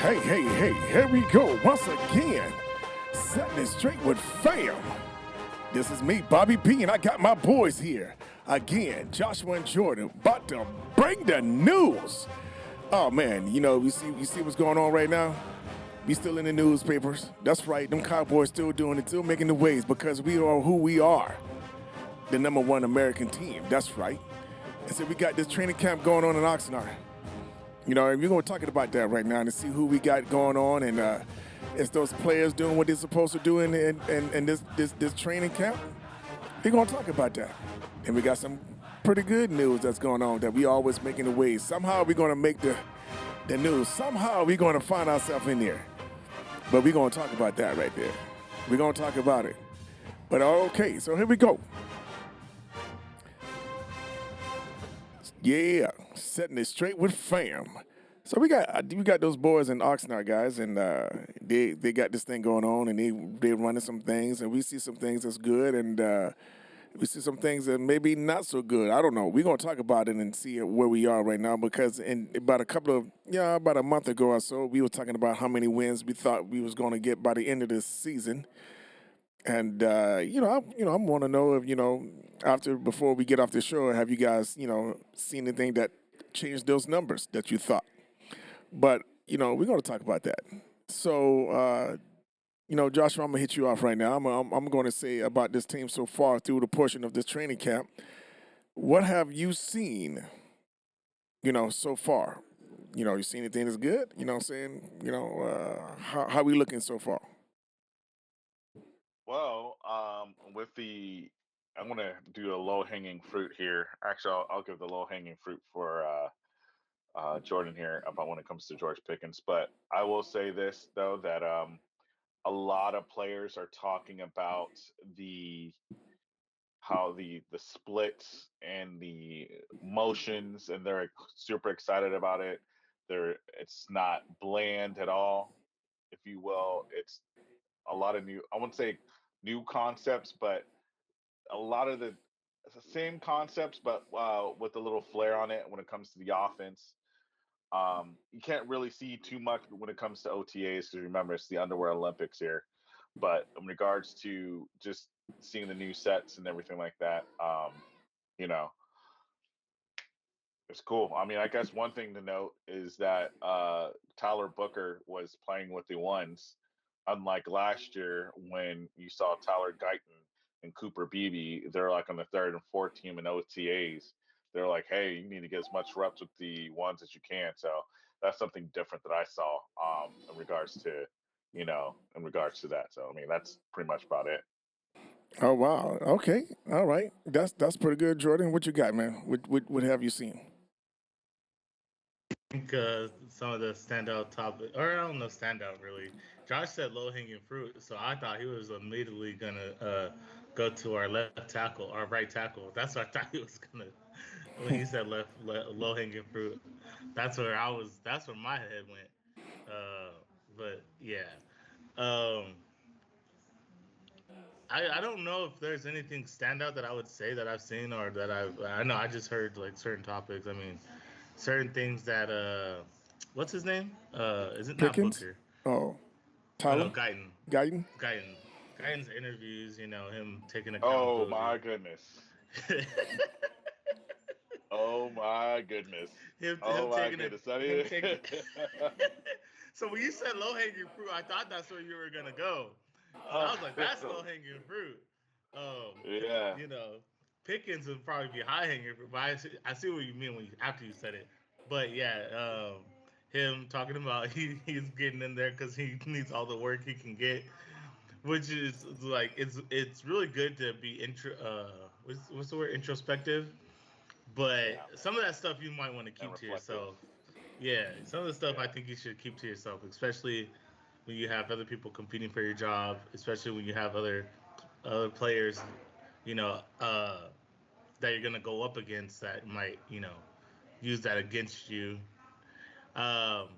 Hey, hey, hey, here we go once again. Setting it straight with fam. This is me, Bobby P, and I got my boys here. Again, Joshua and Jordan, about to bring the news. Oh man, you see what's going on right now? We still in the newspapers. That's right, them Cowboys still doing it, still making the waves because we are who we are. The number one American team. That's right. And so we got this training camp going on in Oxnard. And we're going to talk about that right now to see who we got going on and is those players doing what they're supposed to do in this training camp? We're going to talk about that. And we got some pretty good news that's going on that we always making the waves. Somehow we're going to make the news. Somehow we're going to find ourselves in there. But we're going to talk about that right there. We're going to talk about it. But okay, so here we go. Yeah, setting it straight with fam. So we got those boys in Oxnard, guys, and they got this thing going on, and they running some things, and we see some things that's good, and we see some things that maybe not so good. I don't know. We're gonna talk about it and see where we are right now because in about a month ago or so, we were talking about how many wins we thought we was gonna get by the end of this season. And I want to know if after before we get off the show, have you guys seen anything that changed those numbers that you thought? But we're going to talk about that. So Joshua, I'm gonna hit you off right now. I'm going to say about this team so far through the portion of this training camp. What have you seen? So far. You seen anything that's good? You know what I'm saying? How we looking so far? Well, I'm gonna do a low hanging fruit here. Actually, I'll give the low hanging fruit for Jordan here about when it comes to George Pickens. But I will say this though that a lot of players are talking about the how the splits and the motions, and they're super excited about it. It's not bland at all, if you will. It's a lot of new. I wouldn't say new concepts, but a lot of it's the same concepts, but with a little flair on it when it comes to the offense. You can't really see too much when it comes to OTAs because remember it's the underwear Olympics here. But in regards to just seeing the new sets and everything like that, you know, it's cool. I mean, I guess one thing to note is that Tyler Booker was playing with the ones, unlike last year when you saw Tyler Guyton and Cooper Beebe. They're like on the third and fourth team in OTAs. They're like, hey, you need to get as much reps with the ones as you can. So that's something different that I saw in regards to, in regards to that. So I mean, that's pretty much about it. Oh wow. Okay. All right. That's pretty good, Jordan. What you got, man? What have you seen? Think some of the standout topic, or I don't know, standout really. Josh said low hanging fruit, so I thought he was immediately gonna go to our left tackle, our right tackle. That's what I thought he was gonna when he said low hanging fruit. That's where I was. That's where my head went. Uh, but yeah, um, I don't know if there's anything standout that I would say that I've seen or that I know I just heard like certain topics. I mean, certain things that what's his name? Is it not Pickens? Booker? Oh, Oh no, Tyler? Guyton. Guyton? Guyton. Guyton's interviews, him taking Oh accountability. my goodness. Oh my goodness. him Oh my taking it goodness. I him mean, taking So when you said low hanging fruit, I thought that's where you were gonna go. Cause I was like, that's low hanging fruit. Um, yeah. you know, Pickens would probably be high hanging fruit, but I see what you mean after you said it. But yeah, him talking about he's getting in there because he needs all the work he can get, which is like it's really good to be what's the word, introspective, but Yeah. some of that stuff you might want to And keep to reflective. yourself. Yeah, some of the stuff I Yeah. think you should keep to yourself, especially when you have other people competing for your job, especially when you have other players, you know, that you're gonna go up against that might, use that against you. Um,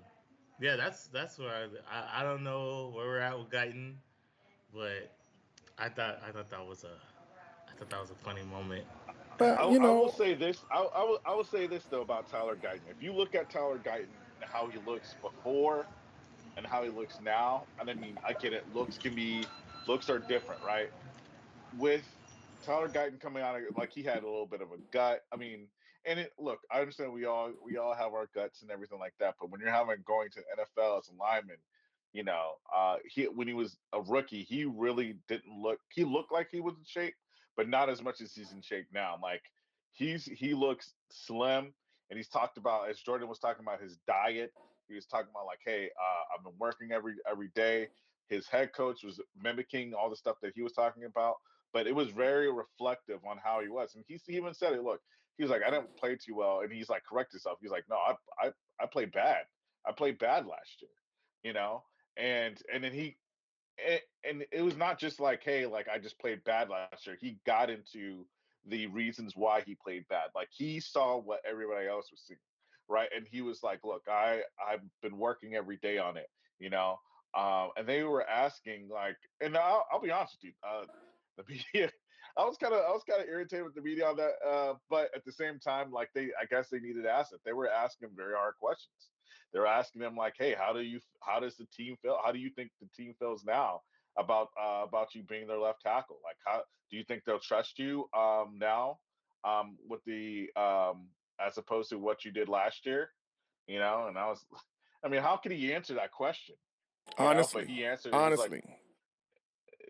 yeah, that's where I don't know where we're at with Guyton, but I thought that was a I thought that was a funny moment. But I will say this. I will say this though about Tyler Guyton. If you look at Tyler Guyton and how he looks before and how he looks now, and I mean, I get it. Looks are different, right? With Tyler Guyton coming out like he had a little bit of a gut. I mean, and look, I understand we all have our guts and everything like that, but when you're having going to NFL as a lineman, he when he was a rookie, he really didn't look. He looked like he was in shape, but not as much as he's in shape now. Like he looks slim, and he's talked about as Jordan was talking about his diet. He was talking about like, hey, I've been working every day. His head coach was mimicking all the stuff that he was talking about, but it was very reflective on how he was. And he even said it. Look, he was like, I didn't play too well, and he's like, correct himself. He's like, no, I played bad. I played bad last year, you know. And then and it was not just like, hey, like I just played bad last year. He got into the reasons why he played bad. Like he saw what everybody else was seeing, right? And he was like, look, I've been working every day on it, you know. And they were asking like, and I'll be honest with you, the media. I was kind of irritated with the media on that, but at the same time, like I guess they needed to ask it. They were asking very hard questions. They were asking them like, "Hey, how does the team feel? How do you think the team feels now about you being their left tackle? Like, how do you think they'll trust you now with the as opposed to what you did last year? You know?" And I mean, how could he answer that question? You know, but honestly, he answered it. He's like, honestly,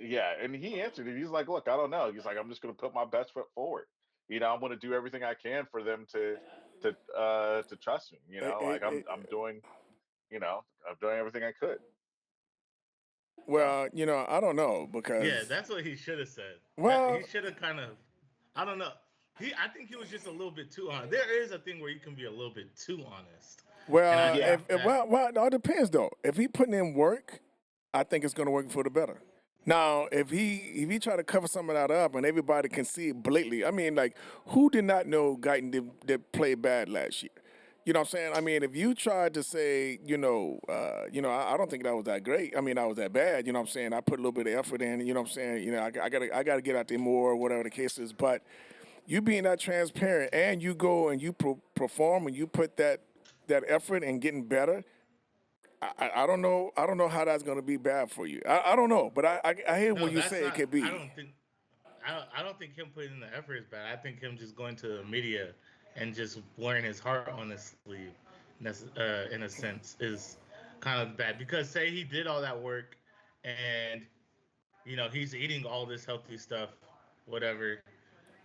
yeah, and he answered it. He's like, "Look, I don't know." He's like, "I'm just going to put my best foot forward. You know, I'm going to do everything I can for them to trust me. You it, know, like it, I'm it, doing, I'm doing everything I could. So well, I don't know Yeah, because that's what he should have said. That he well, should have kind of, I don't know. I think he was just a little bit too honest. There is a thing where you can be a little bit too honest, and I well, yeah, think if that well, no, it depends though. If he putting in work, I think it's going to work for the better. Now, if he try to cover some of that up and everybody can see it blatantly, I mean, like, who did not know Guyton did play bad last year? You know what I'm saying? I mean, if you tried to say, I don't think that was that great. I mean, that was that bad. You know what I'm saying? I put a little bit of effort in. You know what I'm saying? I gotta get out there more, whatever the case is. But you being that transparent and you go and you perform and you put that effort and getting better, I don't know. I don't know how that's going to be bad for you. I don't know, but I hear no, what you that's say it not. could I be. don't think. I don't think him putting in the effort is bad. I think him just going to the media and just wearing his heart on his sleeve, in a sense, is kind of bad. Because say he did all that work, and he's eating all this healthy stuff, whatever,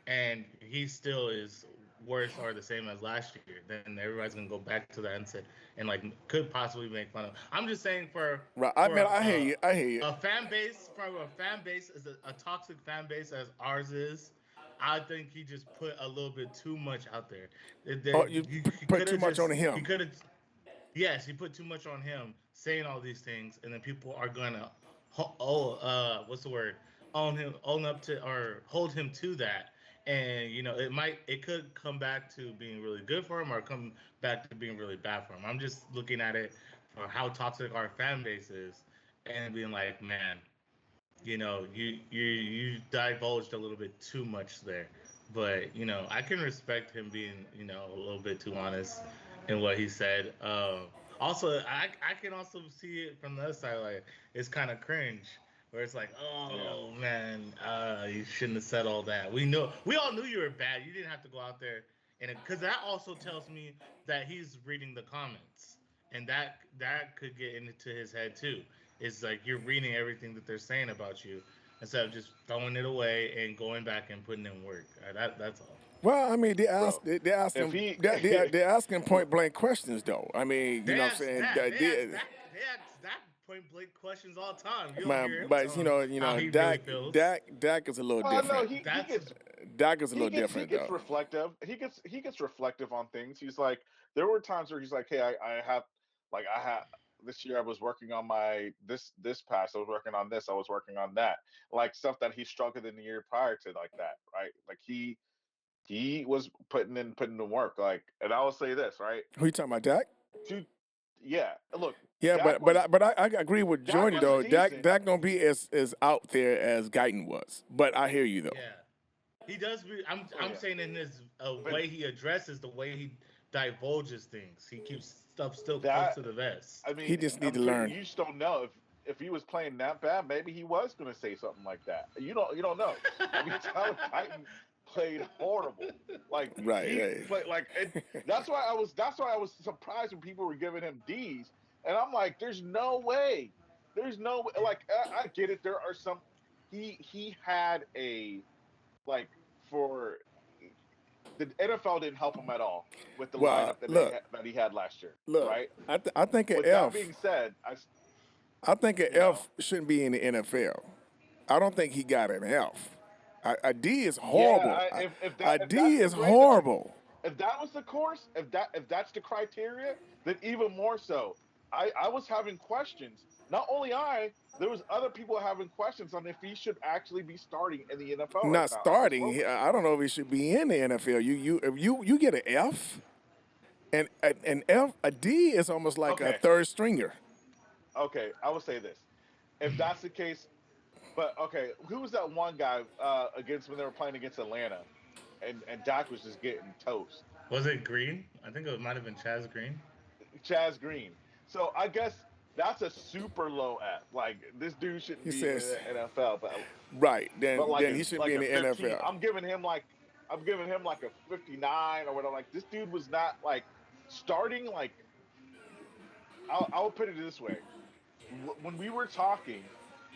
and he still is worse or the same as last year, then everybody's gonna go back to that and say and like could possibly make fun of. I'm just saying Right? I for mean, I hear you. I hear you. a fan base from a fan base is a toxic fan base as ours is. I think he just put a little bit too much out there. Oh, you He put could too have much on just he him. could have. Yes, he put too much on him saying all these things, and then people are gonna, what's the word? Own up to, or hold him to that, and it could come back to being really good for him, or come back to being really bad for him. I'm just looking at it for how toxic our fan base is, and being like, man, you divulged a little bit too much there. But I can respect him being a little bit too honest in what he said. Also, I can also see it from the other side. Like it's kind of cringe, where it's like, yeah, oh man, you shouldn't have said all that. We all knew you were bad. You didn't have to go out there, and because that also tells me that he's reading the comments, and that could get into his head too. It's like you're reading everything that they're saying about you instead of just throwing it away and going back and putting in work. That's all. Well, I mean, they ask bro. they ask If him he, they're asking point blank questions though. I mean, you They know what I'm ask saying? that. They ask that point blank questions all the time. You don't hear Man, him but telling how he really Dak feels. Dak Dak is a little no, different. he That's gets Dak is a he little gets he different gets though. reflective. He gets reflective on things. He's like, there were times where he's like, hey, I have this year I was working on my this past. I was working on this. I was working on that. Like stuff that he struggled in the year prior to, like that, right? Like he was putting in work. Like, and I will say this, right? Who you talking about, Dak? To Yeah, look, Yeah, Dak but was I agree with Dak Jordan was though. decent. Dak don't be as out there as Guyton was. But I hear you though. Yeah, he does. Oh I'm yeah, saying in his but way he addresses the way he divulges things. He keeps stuff still close that to the vest. I He mean, just need I'm to pretty. learn. You just don't know if he was playing that bad. Maybe he was going to say something like that. You don't know. I mean, Tyler Guyton played horrible. Like Right, he right. played like and that's why I was surprised when people were giving him D's, and I'm like, there's no way, there's no way. Like I get it. There are some. He had a like for the NFL didn't help him at all with the Well, lineup that look, that he had last year, look. right? I think an With that F. being said, I think an you know, F shouldn't be in the NFL. I don't think he got an F. A D is yeah, horrible. if A if D that's the is grade that you horrible. if that was the course, if that's the criteria, then even more so. I was having questions. Not only there was other people having questions on if he should actually be starting in the NFL right Not now at this starting. moment. I don't know if he should be in the NFL. If you get an F, and an F, a D is almost like a Okay, third stringer. okay, I will say this. If that's the case, but okay, who was that one guy against when they were playing against Atlanta, and Dak was just getting toast. Was it Green? I think it might have been Chaz Green. Chaz Green. So I guess that's a super low F. Like this dude shouldn't He be in says, the NFL, right. but Then he should be like in a the 15. NFL. I'm giving him like a 59 or whatever. Like this dude was not like starting. Like I'll put it this way: when we were talking,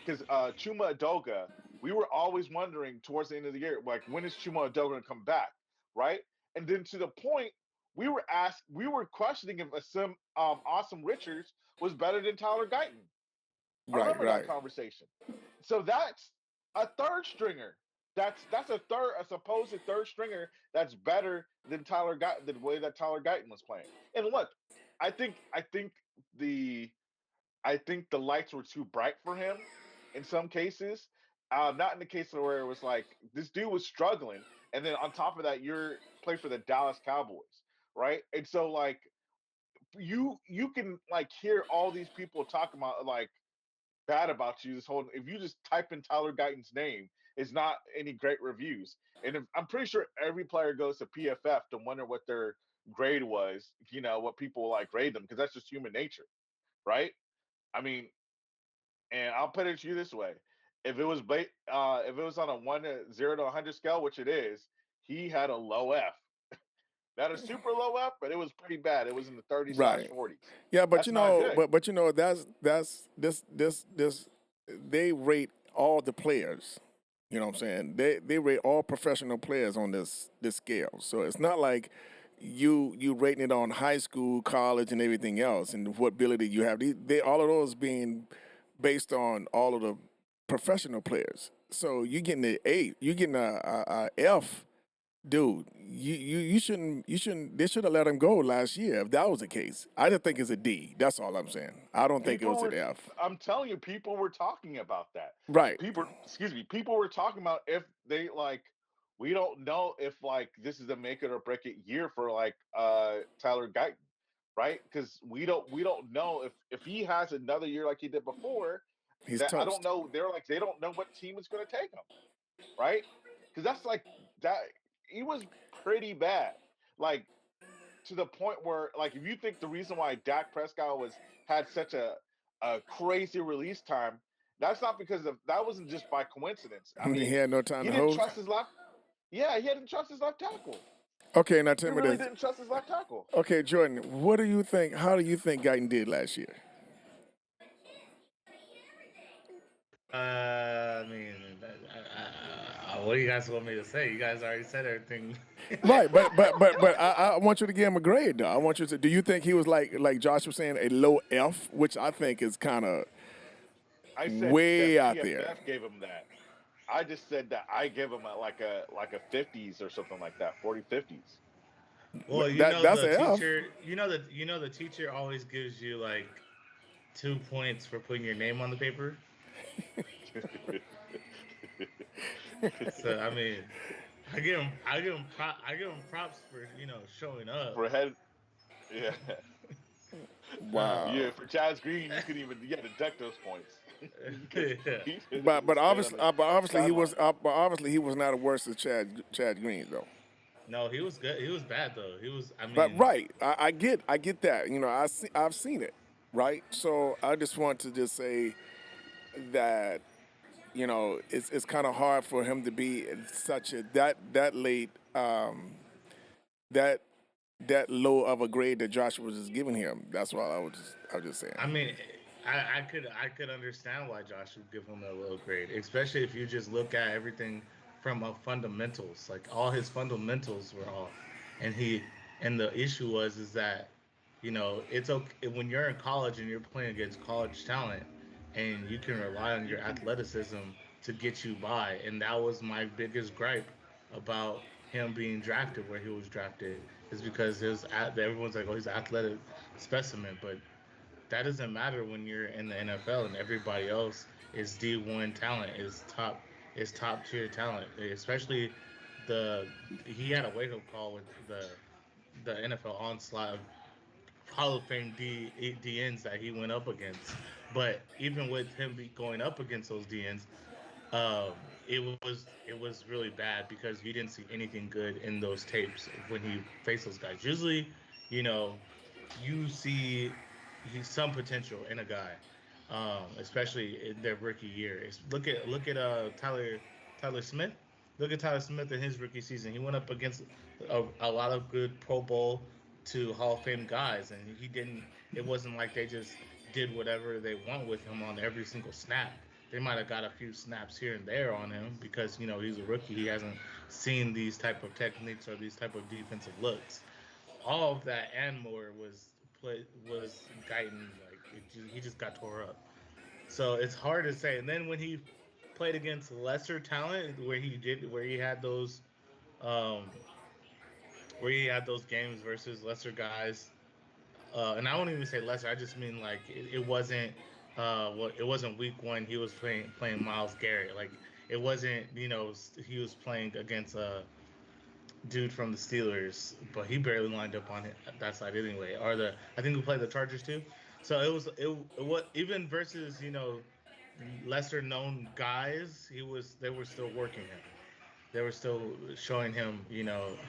because Chuma Adoga, we were always wondering towards the end of the year, like when is Chuma Adoga going to come back, right? And then to the point we were questioning if some Awesome Richards was better than Tyler Guyton. I Right, remember that right, conversation. So that's a third stringer. That's a supposed third stringer that's better than Tyler Guyton, the way that Tyler Guyton was playing. And look, I think the I think the lights were too bright for him in some cases. Not in the case where it was like this dude was struggling, and then on top of that, you're play for the Dallas Cowboys, right? And so like you can like hear all these people talking about like bad about you. This whole if you just type in Tyler Guyton's name, it's not any great reviews. And I'm pretty sure every player goes to PFF to wonder what their grade was. What people like grade them because that's just human nature, right? I mean, and I'll put it to you this way: if it was on a 0 to 100 scale, which it is, he had a low F. Not a super low F, but it was pretty bad. It was in the 30s slash right. 40s. Yeah, but That's not good. that's this. They rate all the players. You know what I'm saying? They rate all professional players on this scale. So it's not like you rating it on high school, college, and everything else, and what ability you have. They all of those being based on all of the professional players. So you getting an A, you getting a F, dude. You shouldn't. They should have let him go last year if that was the case. I just think it's a D. That's all I'm saying. I don't think it People was an were, F. I'm telling you, people were talking about that. Right. Excuse me, people were talking about if they like, we don't know if like this is a make it or break it year for like Tyler Guyton, right? Because we don't know if he has another year like he did before. He's That I don't toast. know. They don't know what team is going to take him, right? Because that's like that. He was pretty bad. Like to the point where like if you think the reason why Dak Prescott was had such a crazy release time, that's not because of that wasn't just by coincidence. I He mean, had no time he to didn't hold. trust his left. Yeah, he didn't trust his left tackle. Okay, now He tell me really this. didn't trust his left tackle. Okay, Jordan, what do you think? How do you think Guyton did last year? I mean, what do you guys want me to say? You guys already said everything. Right, but I want you to give him a grade though. I want you to. Do you think he was like Josh was saying a low F, which I think is kind of I said way that out there. PFF gave him that. I just said that I give him like a 50s or something like that, 40 50s. Well, That's the an F. teacher. The teacher always gives you like 2 points for putting your name on the paper. So I mean, I give him props for showing up. For head, yeah. Wow. Yeah, for Chaz Green, you could even you had to deduct those points because Yeah. he didn't even stand on the sideline. But obviously he was not a worse than Chad Green though. No, he was good. He was bad though. He was. I But mean, right, I get that. You know, I've seen it, right? So I just want to just say that it's kind of hard for him to be in such a that late that that low of a grade that Joshua was just giving him. That's why I was just saying. I mean, I could understand why Josh would give him a low grade, especially if you just look at everything from a fundamentals. Like all his fundamentals were off, and the issue was is that it's okay when you're in college and you're playing against college talent, and you can rely on your athleticism to get you by. And that was my biggest gripe about him being drafted where he was drafted is because everyone's like, oh, he's an athletic specimen, but that doesn't matter when you're in the NFL and everybody else is D1 talent, is top tier talent. Especially the he had a wake up call with the NFL onslaught of Hall of Fame DNs that he went up against. But even with him going up against those DNs, it was really bad because you didn't see anything good in those tapes when he faced those guys. Usually, you know, you see some potential in a guy, especially in their rookie year. Look at Tyler Smith. Look at Tyler Smith in his rookie season. He went up against a lot of good Pro Bowl to Hall of Fame guys, and he didn't. It wasn't like they just did whatever they want with him on every single snap. They might have got a few snaps here and there on him because he's a rookie. He hasn't seen these type of techniques or these type of defensive looks. All of that and more was Guyton, like he just got tore up. So it's hard to say. And then when he played against lesser talent, where he had those um, games versus lesser guys, and I won't even say lesser. I just mean like it wasn't it wasn't week one. He was playing Miles Garrett. Like it wasn't he was playing against a dude from the Steelers, but he barely lined up on that side anyway. Or I think we played the Chargers too. So it was even versus lesser known guys. They were still working him. They were still showing him,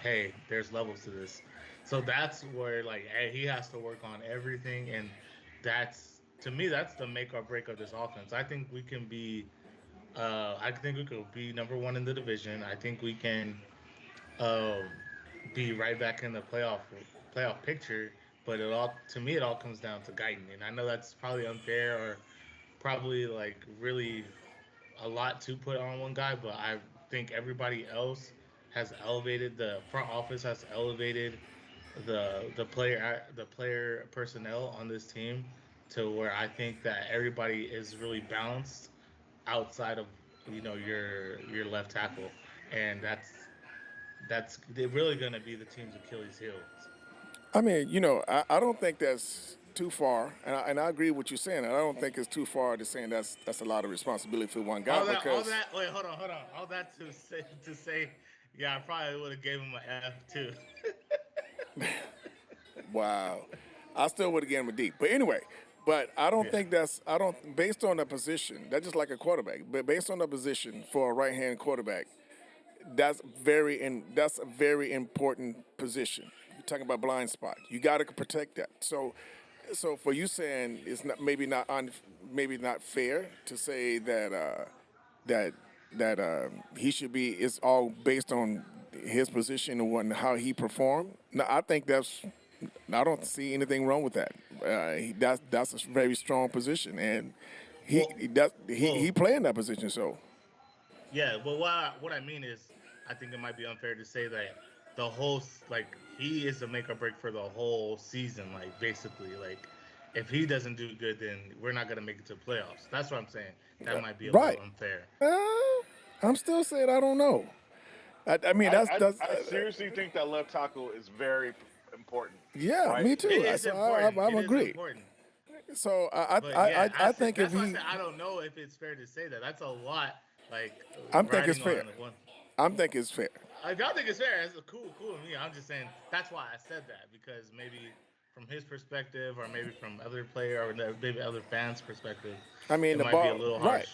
hey, there's levels to this. So that's where like hey, he has to work on everything, and that's to me that's the make or break of this offense. I think we could be number one in the division. I think we can um, be right back in the playoff picture. But it all comes down to Guyton, and I know that's probably unfair or probably like really a lot to put on one guy, but I think everybody else has elevated. The front office has elevated the player personnel on this team to where I think that everybody is really balanced outside of your left tackle, and that's they're really going to be the team's Achilles heels. I mean, I don't think that's too far, and I agree with what you're saying. And I don't think it's too far to saying that's a lot of responsibility for one guy All because that. Wait, hold on. All that to say, yeah, I probably would have gave him an F too. wow, I still would have given him a D. But anyway, but I don't Yeah. think I don't based on the position. That's just like a quarterback. But based on the position for a right-hand quarterback, that's a very important position. You're talking about blind spot. You got to protect that. So for you saying it's not maybe not fair to say that he should be. It's all based on his position and how he performed. No, I think that's. I don't see anything wrong with that. That's a very strong position, and Well, he well, playing that position. So yeah. Well, what I mean is, I think it might be unfair to say that like he is the make or break for the whole season. Like basically, like if he doesn't do good, then we're not gonna make it to playoffs. That's what I'm saying. That might be a little right, unfair. I'm still saying I don't know. I mean that's I seriously think that left tackle is very important, yeah, right? me It too. is So important. I'm It is agree. important. So But yeah, I think if that's why I he said I don't know if it's fair to say that. That's a lot, like I'm think it's riding fair. on one. I'm think it's fair. I don't think it's fair. It's cool, cool to me. I'm just saying that's why I said that because maybe from his perspective, or maybe from other player or maybe other fans' perspective, I mean, it the might be a ball, little right. harsh.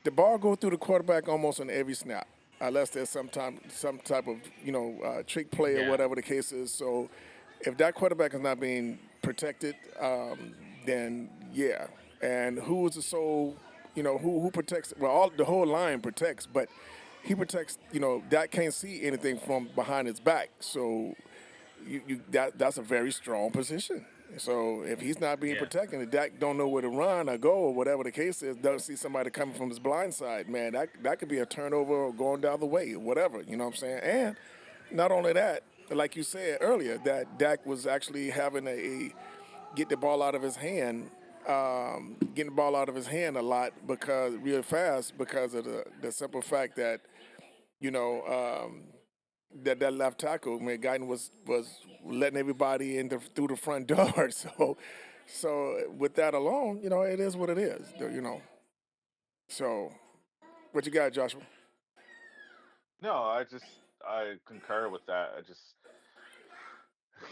The ball go through the quarterback almost on every snap, unless there's some type of trick play or Yeah, whatever the case is. So, if that quarterback is not being protected, then yeah. And who is the sole, who protects? Well, the whole line protects, but he protects. That can't see anything from behind his back. So that's a very strong position. So if he's not being yeah, protected, and Dak don't know where to run or go or whatever the case is, doesn't see somebody coming from his blind side, man, that could be a turnover or going down the way, whatever. You know what I'm saying? And not only that, like you said earlier, that Dak was actually having a get the ball out of his hand, getting the ball out of his hand a lot because real fast because of the simple fact that you know. That left tackle, man, Guyton was letting everybody in through the front door. So with that alone, it is what it is. So what you got, Joshua? No, I concur with that.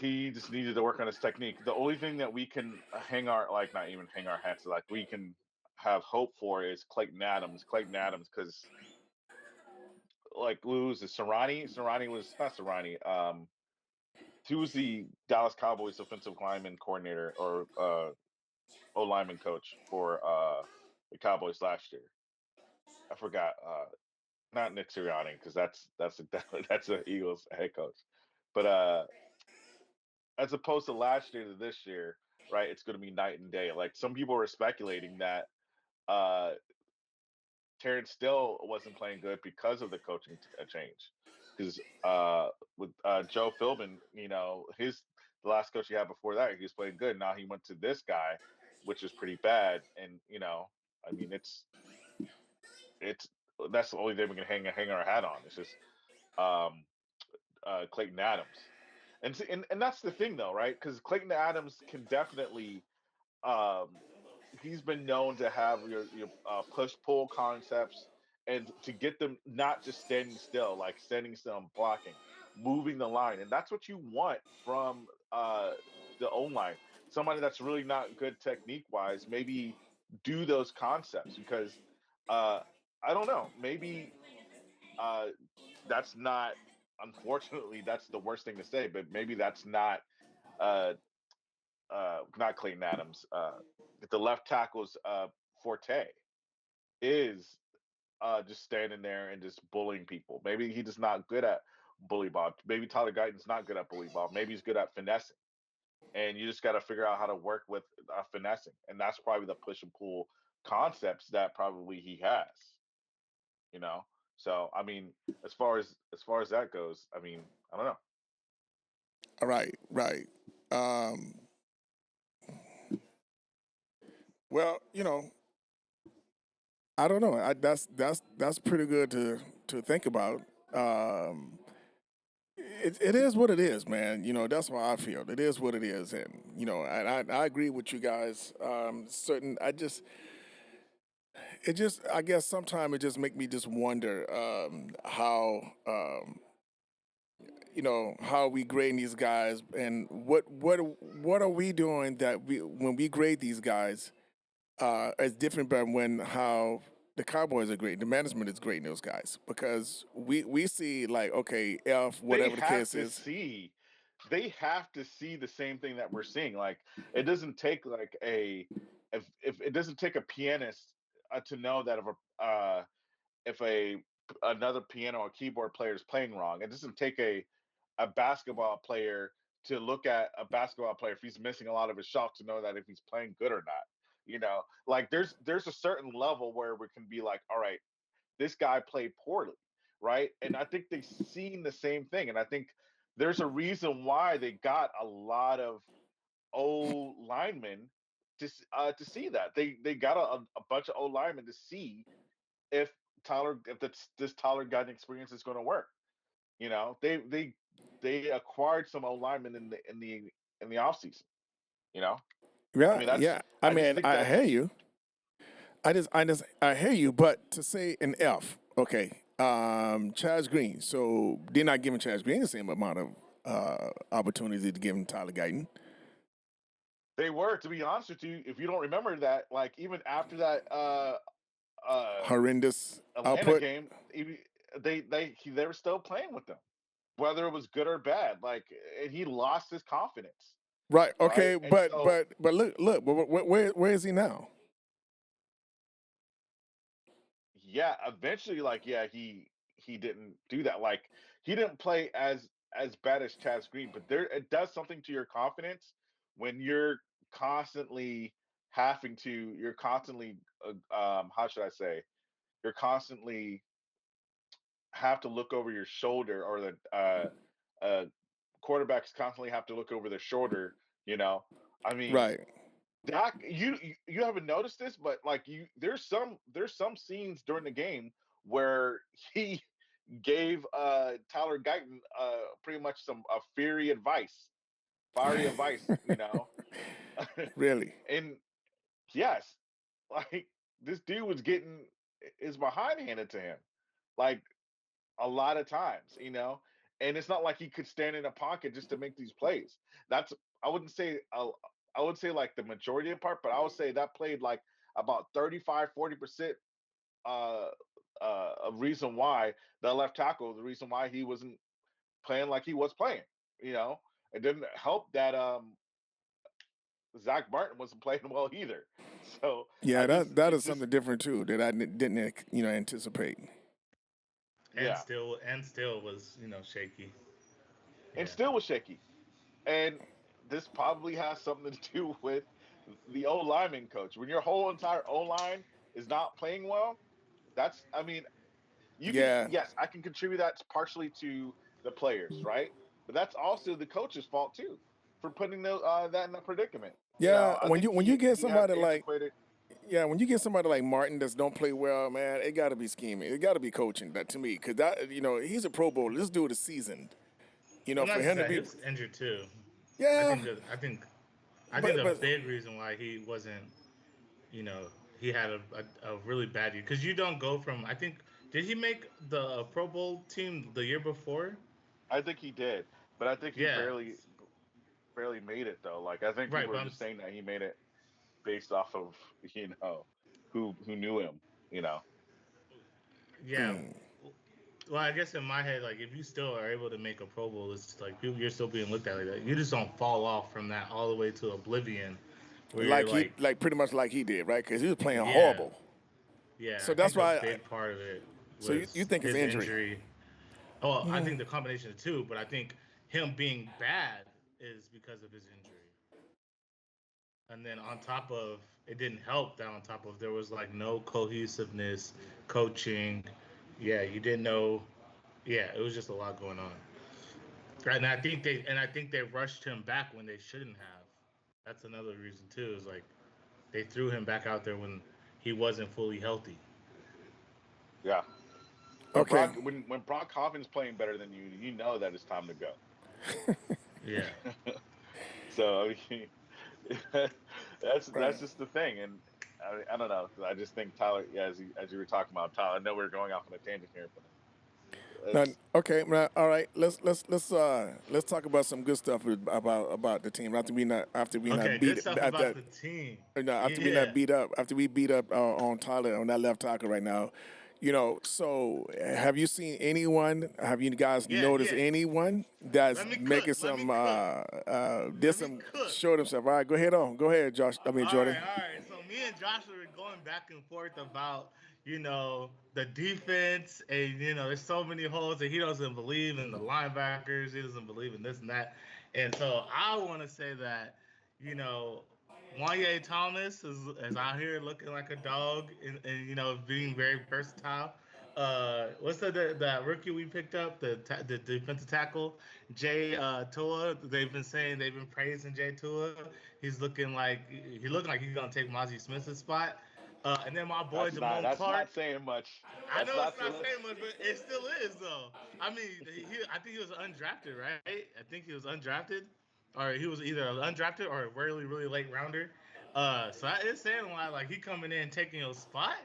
He just needed to work on his technique. The only thing that we can hang our like not even hang our hats like we can have hope for is Clayton Adams. Clayton Adams, because like lose is Serrani. Serrani was not Serrani. He was the Dallas Cowboys offensive lineman coordinator or O lineman coach for the Cowboys last year. I forgot. Not Nick Sirianni because that's a, that's the Eagles head coach. But as opposed to last year to this year, right? It's going to be night and day. Like some people were speculating that uh, Terrence still wasn't playing good because of the coaching change. Because with Joe Philbin, his the last coach he had before that, he was playing good. Now he went to this guy, which is pretty bad. And I mean, it's that's the only thing we can hang our hat on. It's just um, Clayton Adams, and that's the thing though, right? Because Clayton Adams can definitely um, he's been known to have your push pull concepts and to get them not just standing still, like standing still and blocking, moving the line, and that's what you want from the O line. Somebody that's really not good technique wise, maybe do those concepts because uh, I don't know, maybe uh, that's not. Unfortunately, that's the worst thing to say, but maybe that's uh, not Clayton Adams. The left tackle's forte is just standing there and just bullying people. Maybe he's just not good at bully ball. Maybe Tyler Guyton's not good at bully ball. Maybe he's good at finessing. And you just got to figure out how to work with finessing. And that's probably the push and pull concepts that probably he has, you know? So, I mean, as far as that goes, I mean, I don't know. All right, right. Um, well, I don't know. That's pretty good to think about. Um, it is what it is, man. That's why I feel it is what it is, and and I agree with you guys. Certain, I guess sometimes it just make me just wonder how how we grade these guys and what are we doing that we when we grade these guys is different than when how the Cowboys are great, the management is grading those guys because we see like okay F They whatever the have case to is. see they have to see the same thing that we're seeing. Like it doesn't take like a if it doesn't take a pianist to know that if a another piano or keyboard player is playing wrong. It doesn't take a basketball player to look at a basketball player if he's missing a lot of his shots to know that if he's playing good or not. Like there's a certain level where we can be like, all right, this guy played poorly, right? And I think they've seen the same thing. And I think there's a reason why they got a lot of old linemen to see that. They got a bunch of old linemen to see if if this Tyler Guyton experience is going to work. They acquired some old linemen in the offseason. You know, I Yeah, mean that's yeah. I I just mean, think I hear that's you. I hear you, but to say an F, okay. Chaz Green. So they're not giving Chaz Green the same amount of opportunity to give him Tyler Guyton. They were, to be honest with you, if you don't remember that, like even after that uh Horrendous Atlanta output. game, they were still playing with them, whether it was good or bad. Like, and he lost his confidence, Right. right? Okay. And But so but but look. Where is he now? yeah, eventually, like yeah, he didn't do that. Like he didn't play as bad as Chaz Green, but there it does something to your confidence when constantly you're constantly how should I say, you're constantly have to look over your shoulder, or the uh quarterbacks constantly have to look over their shoulder. You know, I mean, Right. Doc, you haven't noticed this, but like there's some scenes during the game where he gave Tyler Guyton pretty much some fiery advice, you know. Really. And yes, like this dude was getting his behind handed to him, like a lot of times, you know. And it's not like he could stand in a pocket just to make these plays. That's I wouldn't say I would say like the majority of the part, but I would say that played like about 35-40% uh of reason why the left tackle, the reason why he wasn't playing like he was playing, you know. It didn't help that Zach Martin wasn't playing well either. So Yeah. I just That it is just something different too that I didn't anticipate. yeah, And still was shaky. and Yeah, still was shaky. And this probably has something to do with the O lineman coach. When your whole entire O line is not playing well, that's I mean, you can Yeah. yes, I can contribute that partially to the players, right? But that's also the coach's fault too for putting that in the predicament. You know, Yeah. I think When you get he has somebody like antiquated. yeah, when you get somebody like Martin that don't play well, man, it got to be scheming. It got to be coaching. That to me, because that he's a Pro Bowler. This dude is seasoned. well, For not him just to that, he be was injured too. I yeah, think that I think but the but big reason why he wasn't, you know, he had a really bad year because you don't go from. I think did he make the Pro Bowl team the year before? I think he did, but I think he Yeah, barely made it though. Like I think right. people are just saying that he made it based off of who knew him. You know. Yeah. Well, I guess in my head, like if you still are able to make a Pro Bowl, it's like you're still being looked at like that. You just don't fall off from that all the way to oblivion, where you're like, like pretty much like he did, right? Because he was playing yeah, horrible. yeah. So I that's think a why. big part of it So you was think it's his injury? injury. Oh, I think the combination of two, but I think him being bad is because of his injury. And then on top of it didn't help that on top of there was like no cohesiveness, coaching. Yeah, you didn't know. Yeah, it was just a lot going on. And I think they rushed him back when they shouldn't have. That's another reason too. Is like they threw him back out there when he wasn't fully healthy. Yeah. Okay. When Brock Hopkins playing better than you, you know that it's time to go. Yeah, So I mean, that's Right. just the thing, and I don't know. I just think Tyler, yeah, as you were talking about Tyler, I know we're going off on a tangent here, but Now, it's okay. Now, all right. Let's talk about some good stuff about the team after we not okay, good beat stuff about after the team. no, after we not Yeah, beat up after we beat up on Tyler on that left tackle right now. So have you seen anyone? Have you guys yeah, noticed yeah. anyone that's Let me cook. making Let me some cook. did Let me some cook. show themselves? All right, go ahead on. Go ahead, Josh. I mean Jordan. All right. So me and Joshua were going back and forth about, the defense, and there's so many holes that he doesn't believe in the linebackers. He doesn't believe in this and that. And so I want to say that, you know, Wanye Thomas is out here looking like a dog and being very versatile. What's the rookie we picked up, the defensive tackle, Jay Tua? They've been praising Jay Tua. He looking like he's gonna take Mozzie Smith's spot. And then my boy Damone that's not Clark. saying much. I That's know not it's so. not saying much, but it still is though. I mean, I think he was undrafted, right? I think he was undrafted, or he was either undrafted or a really really late rounder. So that is saying a lot. Like he coming in taking your spot.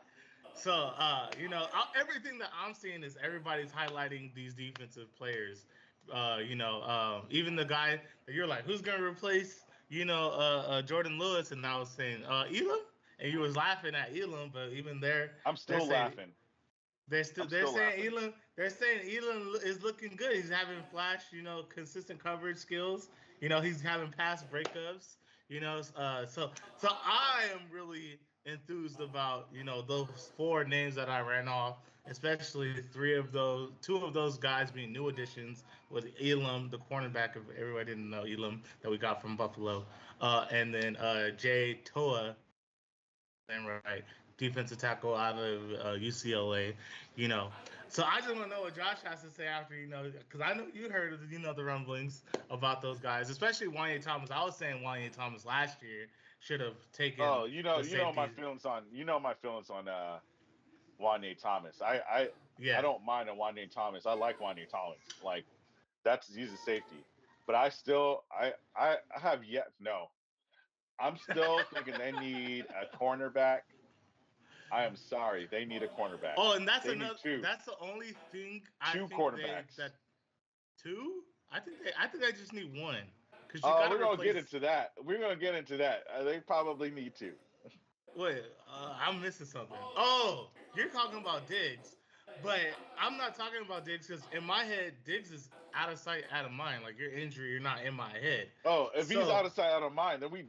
So everything that I'm seeing is everybody's highlighting these defensive players. Even the guy that you're like, who's gonna replace? Jordan Lewis, and I was saying Elam, and you was laughing at Elam, but even there, I'm they're still saying laughing. they're I'm still saying laughing. Elam. They're saying Elam is looking good. He's having flash, consistent coverage skills. He's having pass breakups. So I am really enthused about those four names that I ran off, especially two of those guys being new additions with Elam, the cornerback of everybody didn't know Elam that we got from Buffalo, and then Jay Toa, and right, defensive tackle out of UCLA. You know, so I just want to know what Josh has to say after because I know you heard the rumblings about those guys, especially Wanye Thomas. I was saying Wanye Thomas last year should have taken Oh, the my safety. feelings on Wanye Thomas. I Yeah. don't mind a Wanye Thomas. I like Wanye Thomas. Like he's a safety. But I have yet no. I'm still thinking they need a cornerback. I am sorry, they need a cornerback. Oh, and that's They need another. two That's the only thing I two think they cornerbacks. that two. I think they just need one because you got to We're gonna get replace. into that. We're gonna get into that. They probably need to. Wait, I'm missing something. Oh, you're talking about Diggs, but I'm not talking about Diggs because in my head, Diggs is out of sight, out of mind. Like your injury, you're not in my head. Oh, if he's out So, of sight, out of mind, then we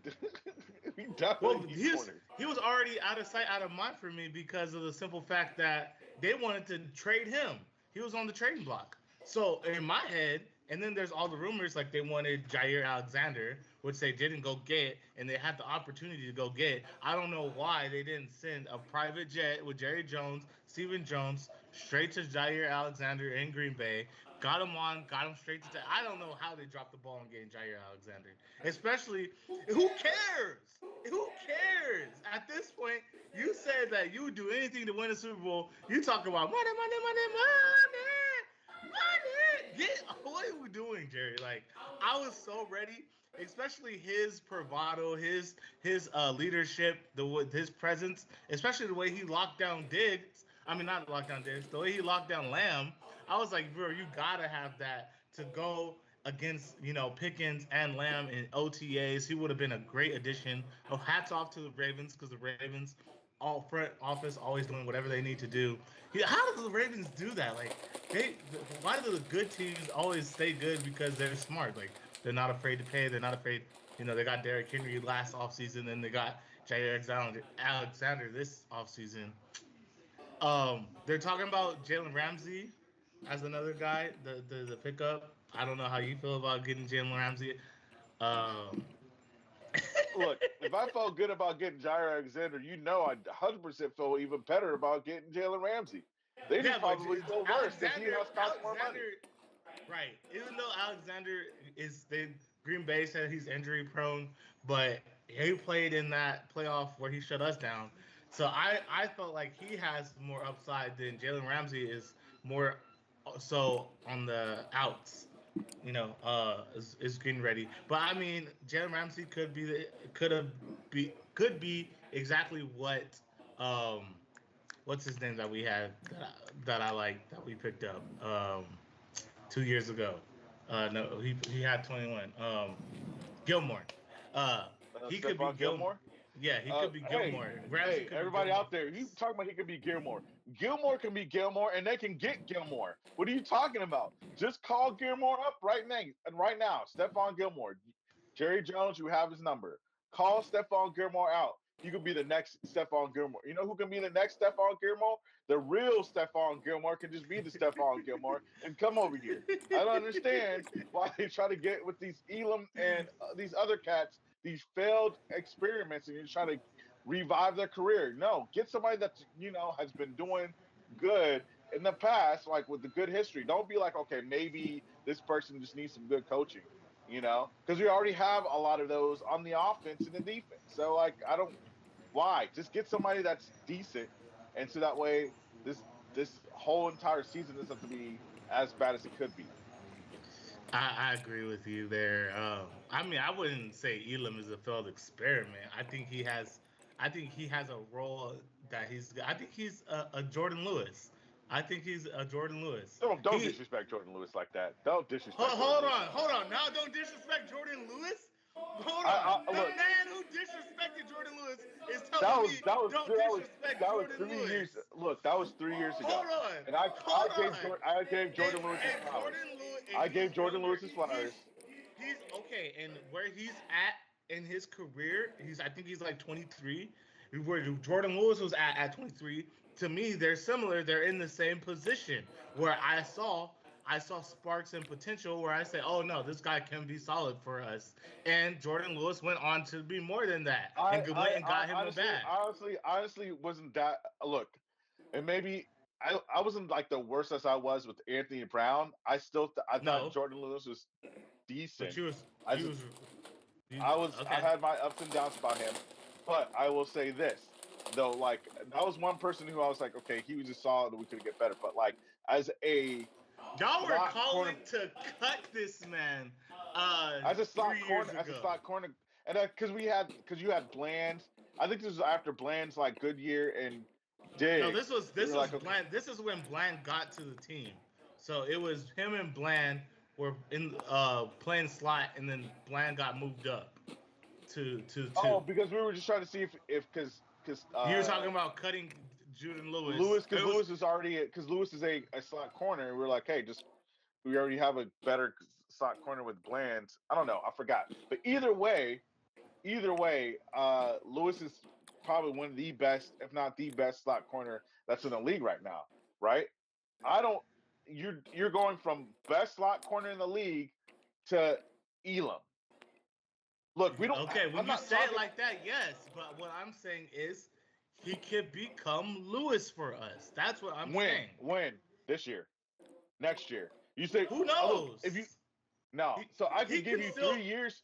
we definitely well, need he's corners. he was already out of sight, out of mind for me because of the simple fact that they wanted to trade him. He was on the trading block. So in my head, and then there's all the rumors like they wanted Jair Alexander, which they didn't go get, and they had the opportunity to go get. I don't know why they didn't send a private jet with Jerry Jones, Stephen Jones, straight to Jair Alexander in Green Bay. Got him straight to. I don't know how they dropped the ball on getting Jair Alexander. Especially, who cares? Who cares? At this point, you said that you would do anything to win a Super Bowl. You talk about money, money, money, money, money. What are we doing, Jerry? Like, I was so ready, especially his bravado, his leadership, his presence, especially the way he locked down Diggs. I mean, not locked down Diggs, the way he locked down Lamb. I was like, bro, you gotta have that to go against Pickens and Lamb in OTAs. He would have been a great addition. Oh, hats off to the Ravens because the Ravens, all front office, always doing whatever they need to do. How do the Ravens do that? Like why do the good teams always stay good? Because they're smart. Like they're not afraid to pay. They're not afraid. They got Derrick Henry last offseason, and they got Jair Alexander this offseason. They're talking about Jalen Ramsey as another guy, the pickup. I don't know how you feel about getting Jalen Ramsey. Um, Look, if I felt good about getting Jair Alexander, I 100% feel even better about getting Jalen Ramsey. They just yeah, but probably feel worse because he Alexander, has cost more money. right? Even though Alexander Green Bay said he's injury prone, but he played in that playoff where he shut us down. So I felt like he has more upside than Jalen Ramsey is more so on the outs. Is getting ready. But I mean, Jalen Ramsey could be exactly what what's his name that we had that I like that we picked up 2 years ago. No, he had 21. Gilmore. He could be Stephon Gilmore. Gilmore. Yeah, he could be Hey, Gilmore. Ramsey hey, could be everybody Gilmore. out there, you talking about he could be Gilmore. Gilmore can be Gilmore, and they can get Gilmore. What are you talking about? Just call Gilmore up right now. And right now, Stephon Gilmore, Jerry Jones, you have his number. Call Stephon Gilmore out. He could be the next Stephon Gilmore. You know who can be the next Stephon Gilmore? The real Stephon Gilmore can just be the Stephon Gilmore and come over here. I don't understand why they try to get with these Elam and these other cats, these failed experiments, and you're trying to revive their career. No, get somebody that has been doing good in the past, like with the good history. Don't be like, okay, maybe this person just needs some good coaching, because we already have a lot of those on the offense and the defense. So like, I don't. Why? Just get somebody that's decent, and so that way this whole entire season doesn't have to be as bad as it could be. I agree with you there. I mean, I wouldn't say Elam is a failed experiment. I think he has a role that he's. I think he's a Jordan Lewis. I think he's a Jordan Lewis. Don't disrespect Jordan Lewis like that. Don't disrespect Jordan Hold Lewis on, like that. hold on. Now don't disrespect Jordan Lewis. Hold on. The look, man who disrespected Jordan Lewis is that telling was me that was don't that was disrespect that was Jordan 3 years. Lewis. Look, that was 3 years ago, Hold on. and I Hold gave on. Jordan Lewis his And flowers. Jordan Lewis, and I he's gave Jordan younger. Lewis his flowers. He's okay, and where he's at in his career, I think he's like 23. Where Jordan Lewis was at 23. To me, they're similar. They're in the same position. Where I saw sparks and potential. Where I say, oh no, this guy can be solid for us. And Jordan Lewis went on to be more than that, and went and I got him a bag. honestly wasn't that. Look, and maybe I wasn't like the worst as I was with Anthony Brown. I thought No, Jordan Lewis was but decent. you was I you just was you, I okay. had my ups and downs about him, but I will say this though, like that was one person who I was like, okay, he was just solid, and we could get better. But like as a Y'all were slot corner, calling to cut this man as a slot 3 years corner, ago. and because you had Bland. I think this was after Bland's like good year and No, Diggs. We this were was like, okay, Bland. This is when Bland got to the team. So it was him and Bland were in playing slot, and then Bland got moved up to oh, two. because we were just trying to see if because You were talking about cutting Jordan Lewis. Lewis, because It was Lewis is already because Lewis is a slot corner, and we are like, hey, just we already have a better slot corner with Bland. I don't know, I forgot, but either way, Lewis is probably one of the best, if not the best, slot corner that's in the league right now, right? I don't. You're going from best slot corner in the league to Elam. Look, we don't. okay. When I'm you not say it talking like that, yes. But what I'm saying is he could become Lewis for us. That's what I'm saying. when this year, next year. You say, Who look, if you knows? no, He so I he can give could you still. 3 years,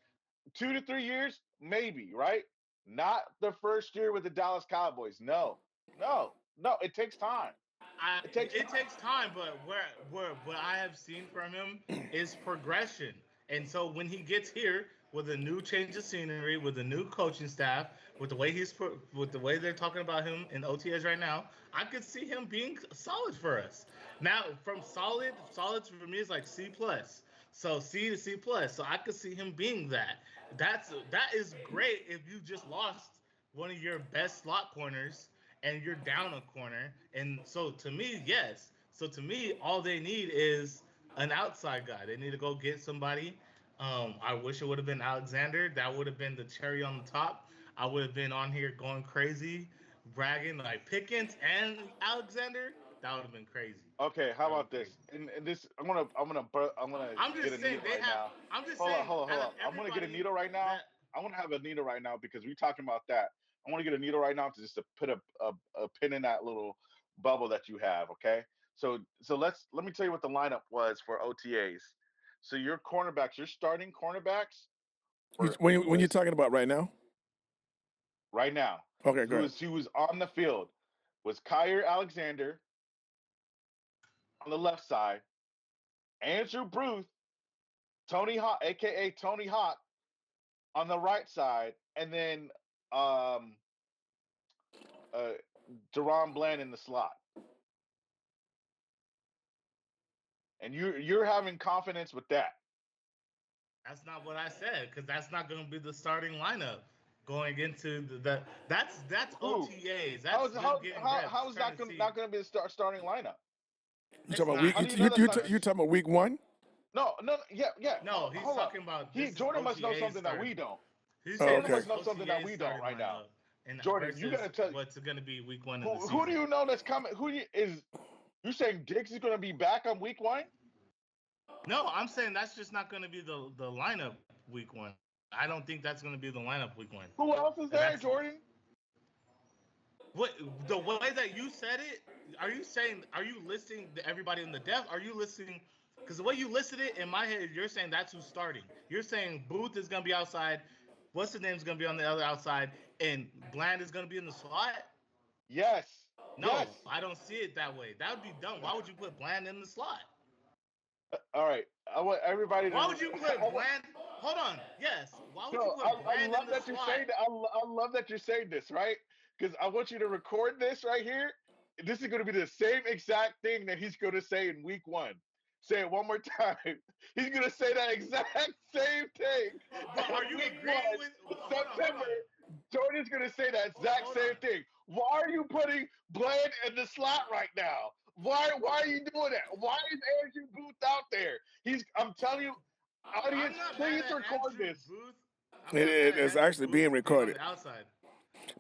2 to 3 years, maybe, right? Not the first year with the Dallas Cowboys. No, no. It takes time. It takes It time. takes time, but where what I have seen from him is progression. And so when he gets here with a new change of scenery, with a new coaching staff, with the way they're talking about him in OTS right now, I could see him being solid for us. Now, from solid for me is like C plus. So C to C plus. So I could see him being that. That is great if you just lost one of your best slot corners and you're down a corner. And so to me, yes. So to me, all they need is an outside guy. They need to go get somebody. I wish it would have been Alexander. That would have been the cherry on the top. I would have been on here going crazy, bragging like Pickens and Alexander. That would have been crazy. Okay, how That would have about been crazy. this? And this, I'm gonna I'm get a just saying needle they right have. now. I'm just Hold up, saying hold up, hold out of up. I'm gonna get a everybody needle right now. that I want to have a needle right now because we talking about that. I want to get a needle right now to just to put a pin in that little bubble that you have. Okay, so let me tell you what the lineup was for OTAs. So your starting cornerbacks When you're talking about right now? right now, Okay, go ahead. who was on the field was Kyer Alexander on the left side, Andrew Bruce, Tony Hawk, aka Tony Hawk, on the right side, and then um, uh, Deron Bland in the slot. And you're having confidence with that. That's not what I said because that's not going to be the starting lineup going into that's Who? OTAs. That's them getting reps, How is trying that to see. not going to be the starting lineup? You It's talking about not. week? How do you know that's not? You talking about week one? No, yeah. No, he's Hold up. talking about this is Jordan must know OTAs something that starting. we don't. He's Oh, saying Jordan this okay. must is know something that OTAs we don't starting right now. lineup, and Jordan, you got versus to tell what's going to be week one of the who do season. you know that's coming? Is you saying Diggs is going to be back on week one? No, I'm saying that's just not going to be the lineup week one. I don't think that's going to be the lineup week one. Who else is And there, that's Jordan? what the way that you said it. Are you saying? Are you listing everybody in the depth? Are you listing? Because the way you listed it in my head, you're saying that's who's starting. You're saying Booth is going to be outside. What's his name's going to be on the other outside, and Bland is going to be in the slot. Yes, No, yes. I don't see it that way. That would be dumb. Why would you put Bland in the slot? All right. I want everybody Why to. would you put Bland? Hold on. Yes. Why would you No, put I Bland in love the that you're slot? saying that. I love that you're saying this, right? Because I want you to record this right here. This is going to be the same exact thing that he's going to say in week one. Say it one more time. He's gonna say that exact same thing. But are And you week agreeing one, with? Hold on, hold September, on, Jordan's gonna say that exact hold same on. thing. Why are you putting Bland in the slot right now? Why are you doing that? Why is Andrew Booth out there? I'm telling you, I'm audience, not mad please at record Andrew this. Booth. I'm It, not mad it at is Andrew actually Booth being being on recorded. the outside.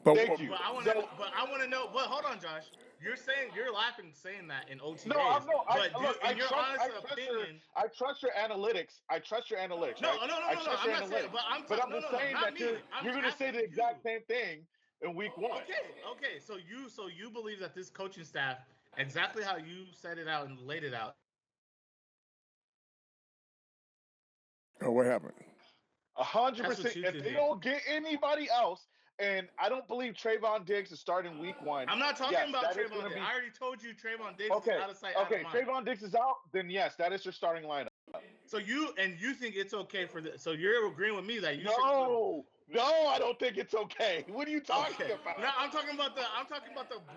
But Thank you. But I want to. So But I want to know. But hold on, Josh. You're saying you're laughing saying that in no, OTAs. I'm no. I But do look. in your honest opinion? I trust your analytics. I trust your analytics, right? No, no, no, I no, no. trust I'm your not saying. analytics. But I'm But talking. I'm No, just no, no. saying Not that me. I'm you're just gonna say the asking you. exact same thing in week one. Okay, okay. So you believe that this coaching staff, exactly how you set it out and laid it out, is going to execute exactly how you think it's going oh, to what be. happened? 100%. That's what If you they think. don't get anybody else, and I don't believe Trayvon Diggs is starting week one. I'm not talking Yes, about that is going Trayvon to Diggs. be I already told you Trayvon Diggs is okay. out of sight, out of Okay, mind. Trayvon Diggs is out. Then yes, that is your starting lineup. So you think it's okay for the? So you're agreeing with me that you should put. No, no, I don't think it's okay. What are you talking Okay, about? no, I'm talking about the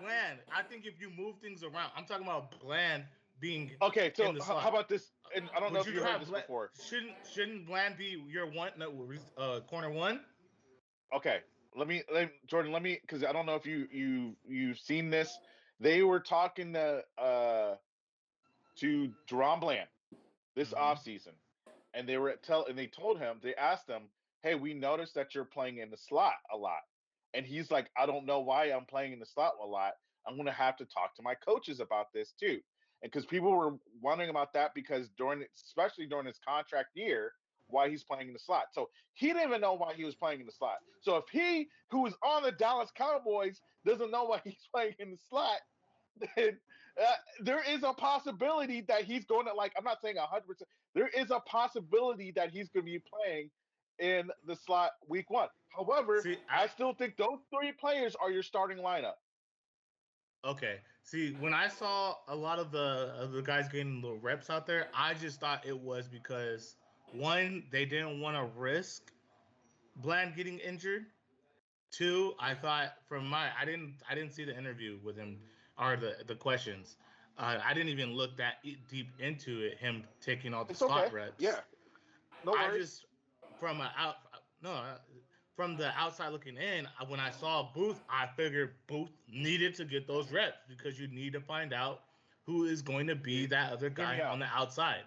Bland. I think if you move things around, I'm talking about Bland being Okay, in so the how slot. about this? And I don't know Would if you you heard have this Bland? before. Shouldn't Bland be your one? No, corner one. Okay, Jordan, let me because I don't know if you've seen this. They were talking to Deron Bland this Mm-hmm. offseason, and they told him, they asked him, hey, we noticed that you're playing in the slot a lot. And he's like, I don't know why I'm playing in the slot a lot. I'm gonna have to talk to my coaches about this too. And because people were wondering about that because especially during his contract year, why he's playing in the slot. So he didn't even know why he was playing in the slot. So if he, who was on the Dallas Cowboys, doesn't know why he's playing in the slot, then there is a possibility that he's going to, like, I'm not saying 100%. There is a possibility that he's going to be playing in the slot week one. However, See, I still think those three players are your starting lineup. okay. See, when I saw a lot of the guys getting the reps out there, I just thought it was because one, they didn't want to risk Bland getting injured. Two, I thought from my I didn't see the interview with him or the questions. I didn't even look that deep into it. Him taking all the It's okay. slot reps. Yeah, no I worries. just from a out no from the outside looking in. When I saw Booth, I figured Booth needed to get those reps because you need to find out who is going to be that other Hear me guy on out. the outside.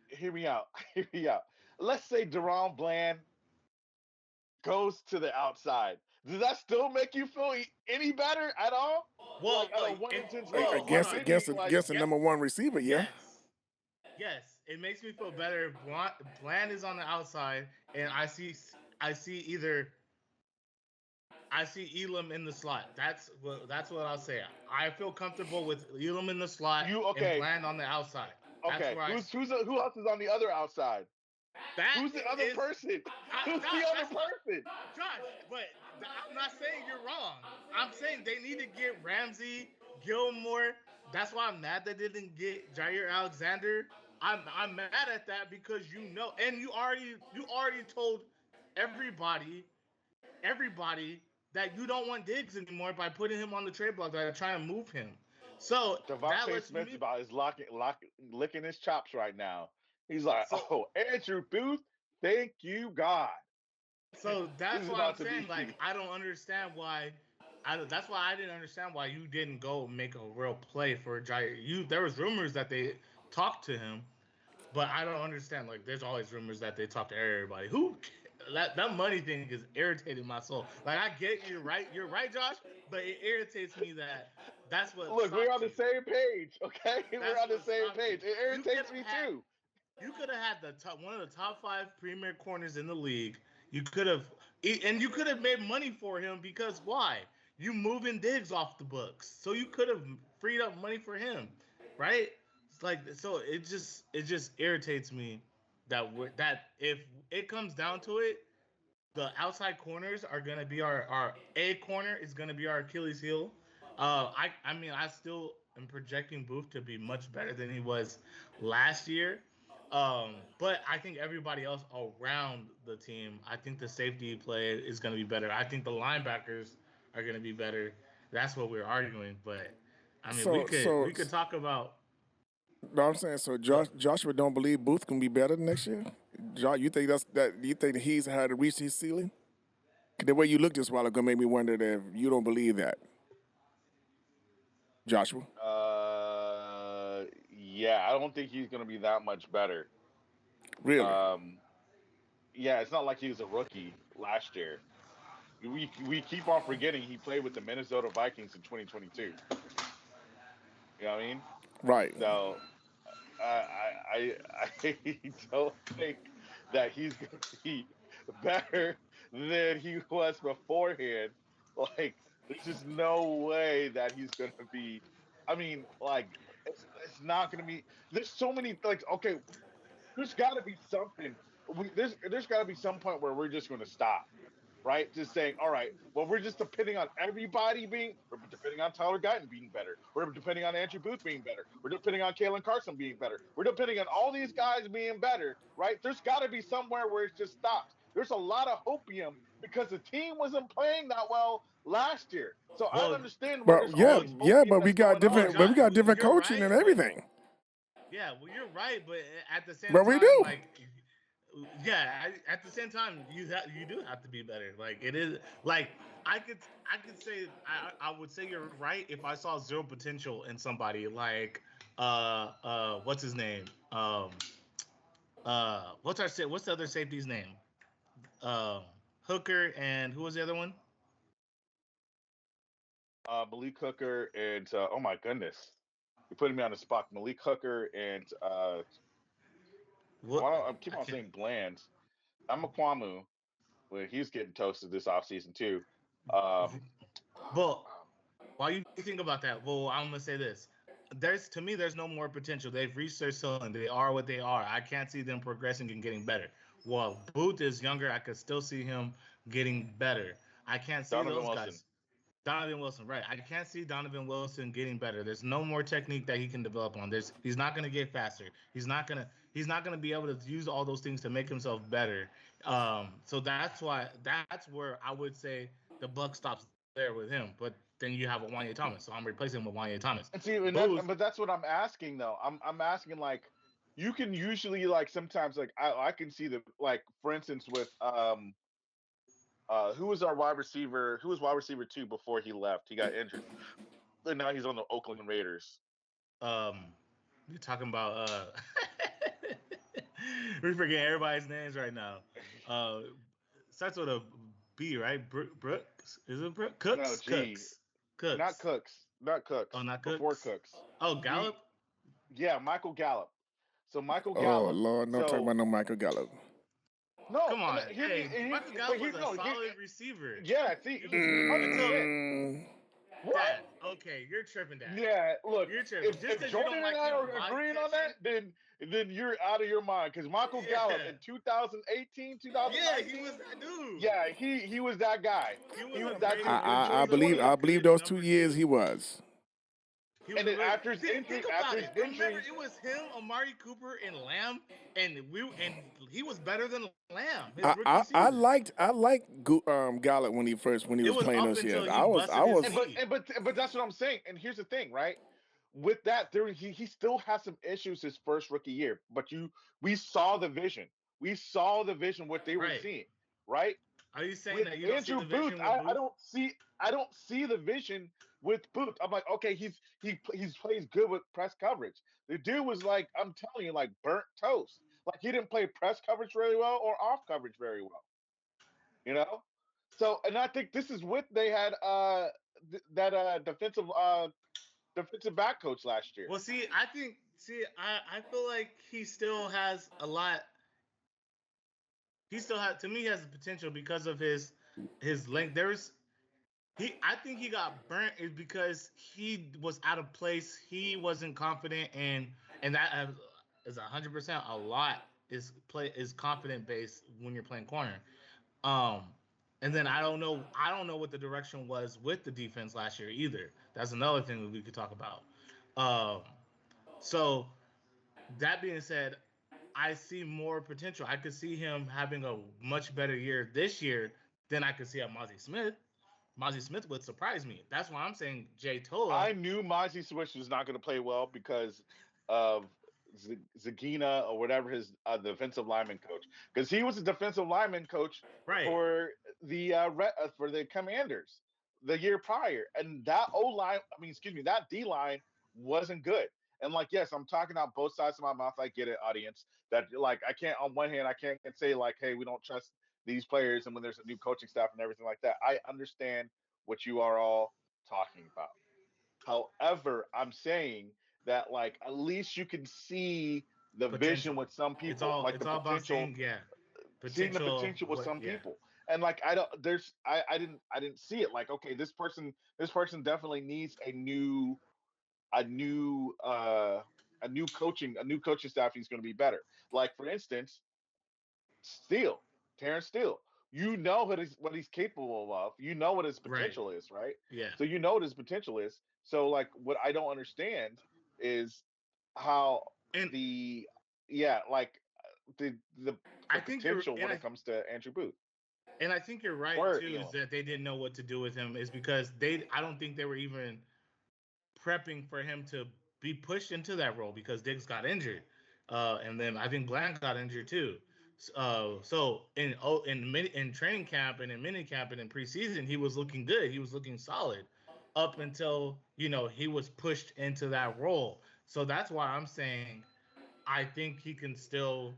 Hear me out. Hear me out. Let's say Deron Bland goes to the outside. Does that still make you feel any better at all? Like Well, out of 1 in 10 well, hold Against on. against opinion, like against the Get number one receiver, yeah. yes. Yes, it makes me feel better. Bland is on the outside, and I see either I see Elam in the slot. That's what I'll say. I feel comfortable with Elam in the slot you and okay. Bland on the outside. That's Okay, where I. who else is on the other outside? That Who's the other is, person? Who's the Josh. other That's what, person? Josh. But I'm not saying you're wrong. I'm saying they need to get Ramsey, Gilmore. That's why I'm mad they didn't get Jair Alexander. I'm mad at that because and you already told everybody everybody that you don't want Diggs anymore by putting him on the trade block. They're trying to move him. So that Devontae lets Smith me. is licking his chops right now. He's like, So oh, Andrew Booth, thank you, God. so This that's is why I'm about to saying like be. I don't understand why. That's why I didn't understand why you didn't go make a real play for Jair. There was rumors that they talked to him, but I don't understand. Like, there's always rumors that they talk to everybody. That money thing is irritating my soul. Like, I get you're right, Josh, but it irritates me that that's what Look, we're on stops the you. same page, okay? We're That's on the what same stops you. page. It You could irritates have me had too. you could have had one of the top five premier corners in the league. You could have, and you could have made money for him because why? You moving Diggs off the books, so you could have freed up money for him, right? It's like so. It just irritates me that if it comes down to it, the outside corners are gonna be our A corner is gonna be our Achilles heel. I mean I still am projecting Booth to be much better than he was last year. But I think everybody else around the team, I think the safety play is gonna be better. I think the linebackers are gonna be better. That's what we're arguing. But I mean So we so could talk about No, I'm saying so. Joshua don't believe Booth can be better next year. You think that's that? You think that he's had to reach his ceiling? The way you looked this while ago made me wonder if you don't believe that, Joshua. Yeah, I don't think he's going to be that much better. Really? Um, yeah, it's not like he was a rookie last year. We keep on forgetting he played with the Minnesota Vikings in 2022. You know what I mean? Right. So I don't think that he's going to be better than he was beforehand. Like, there's just no way that he's going to be. I mean, like, it's not going to be. There's so many like. Okay, there's got to be something. There's got to be some point where we're just going to stop, right? Just saying, all right, well, we're just depending on everybody we're depending on Tyler Guyton being better. We're depending on Andrew Booth being better. We're depending on Kalen Carson being better. We're depending on all these guys being better, right? There's got to be somewhere where it just stops. There's a lot of hopium because the team wasn't playing that well last year. So I Well, understand why But there's all yeah, well, this yeah, hopium but we that's got going well, on different. But John, we got different you're coaching right, and but everything. yeah, well, you're right, but at the same But we time, do. like, yeah, at the same time, you do have to be better. Like, it is like I could say I would say you're right if I saw zero potential in somebody like what's his name what's the other safety's name, um Hooker, and who was the other one? Malik Hooker and oh my goodness, you're putting me on the spot. Malik Hooker and What, I keep I on can't. saying Bland. I'm Kwamu. Well, he's getting toasted this offseason too. Um, Well, while you think about that, well, I'm gonna say this: there's no more potential. They've reached their ceiling. They are what they are. I can't see them progressing and getting better. While Booth is younger, I could still see him getting better. I can't see Donovan those Wilson. guys. Donovan Wilson, right? I can't see Donovan Wilson getting better. There's no more technique that he can develop on. He's not going to get faster. He's not going to be able to use all those things to make himself better. So that's where I would say the buck stops there with him. But then you have a Wanya Thomas, so I'm replacing him with Wanya Thomas. And see, Booth, but that's what I'm asking though. I'm asking like, you can usually like sometimes like I can see the like for instance with who was our wide receiver? Who was wide receiver two before he left? He got injured, and now he's on the Oakland Raiders. um, you're talking about we forget everybody's names right now. Uh, starts with a B, right? Brooks? Is it Brooks? No, Cooks? G, Cooks. not Cooks. Cooks, not Oh, Cooks. not Before Cooks. Cooks, Oh, he Gallup. yeah, Michael Gallup. So Michael Oh Gallup. Lord, don't talk So about no Michael Gallup. no, Come on. hear me, Hey, Michael but Gallup here was a no here. solid receiver. Yeah, see, He was he hundred until percent. Mm, What? Dad. Okay, you're tripping, Dad. Yeah, look, You're tripping. Just if because you don't Jordan and like I him are body agreeing on that, catching. then you're out of your mind. Because Michael Gallup Yeah. in 2018, Yeah, he was 2019, that dude. yeah, he was that guy. He He was was a that very dude in good. He I was a believe 2020. I really believe good those two number years he two. was. He was And a then really after his think injury, about it. Remember, it was him, Amari Cooper, and Lamb, and he was better than Lamb his rookie season. I liked Gallup when he It was was playing up those until years. he busted his and knee. but that's what I'm saying. And here's the thing, right? With that, there he still has some issues his first rookie year. But we saw the vision. We saw the vision what they were Right? seeing, right? Are you saying With that you don't see Andrew the Booth, vision with Booth? I don't see the vision with Booth. I'm like, okay, he's plays good with press coverage. The dude was like, I'm telling you, like burnt toast. Like he didn't play press coverage very well or off coverage very well, you know? So and I think this is what they had that defensive back coach last year. Well, I feel like he still has a lot. He still has, to me, he has the potential because of his length. I think he got burnt is because he was out of place. He wasn't confident, and that is 100% a lot is confident based when you're playing corner. Um, and then I don't know what the direction was with the defense last year either. That's another thing that we could talk about. Um, so that being said, I see more potential. I could see him having a much better year this year than I could see at Mozzie Smith. Mozzie Smith would surprise me. That's why I'm saying Jay Toa. I knew Mozzie Swish was not going to play well because of Zagina or whatever his defensive lineman coach, because he was a defensive lineman coach Right. for for the Commanders the year prior, and that O line, I mean, excuse me, that D line wasn't good. And like, yes, I'm talking out both sides of my mouth. I get it, audience. That like, I can't on one hand, I can't say like, hey, we don't trust these players, and when there's a new coaching staff and everything like that. I understand what you are all talking about. However, I'm saying that like at least you can see the vision Potential. with some people, like It's the all about potential, saying, yeah, seeing the potential. potential with What? some Yeah. people. And like I don't there's I didn't see it like, okay, this person definitely needs a new uh a new coaching staff. He's going to be better. Like for instance, Steele, Terrence Steele. You know what he's capable of. You know what his Right. potential is, right? Yeah. So you know what his potential is. So like what I don't understand is how And the yeah, like I the think you're, potential when it comes to Andrew Booth and I think you're right or too. Is Elam. that they didn't know what to do with him is because I don't think they were even prepping for him to be pushed into that role because Diggs got injured, and then I think Bland got injured too. So in training camp and in mini camp and in preseason, he was looking good. He was looking solid up until he was pushed into that role. So that's why I'm saying I think he can still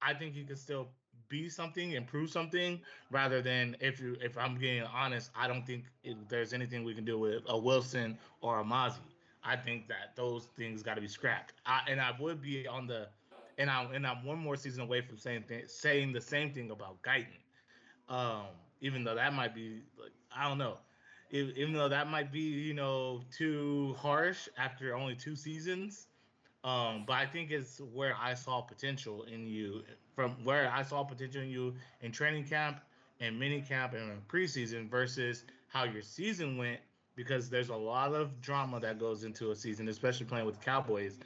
I think he could still be something, improve something, rather than if I'm being honest, I don't think there's anything we can do with a Wilson or a Mozzie. I think that those things got to be scrapped. And I would be on the, and I'm one more season away from saying the same thing about Guyton. Um, Even though that might be like I don't know, even though that might be too harsh after only 2 seasons. But I think it's where I saw potential in you, from where I saw potential in you in training camp and mini camp and in preseason versus how your season went, because there's a lot of drama that goes into a season, especially playing with the Cowboys.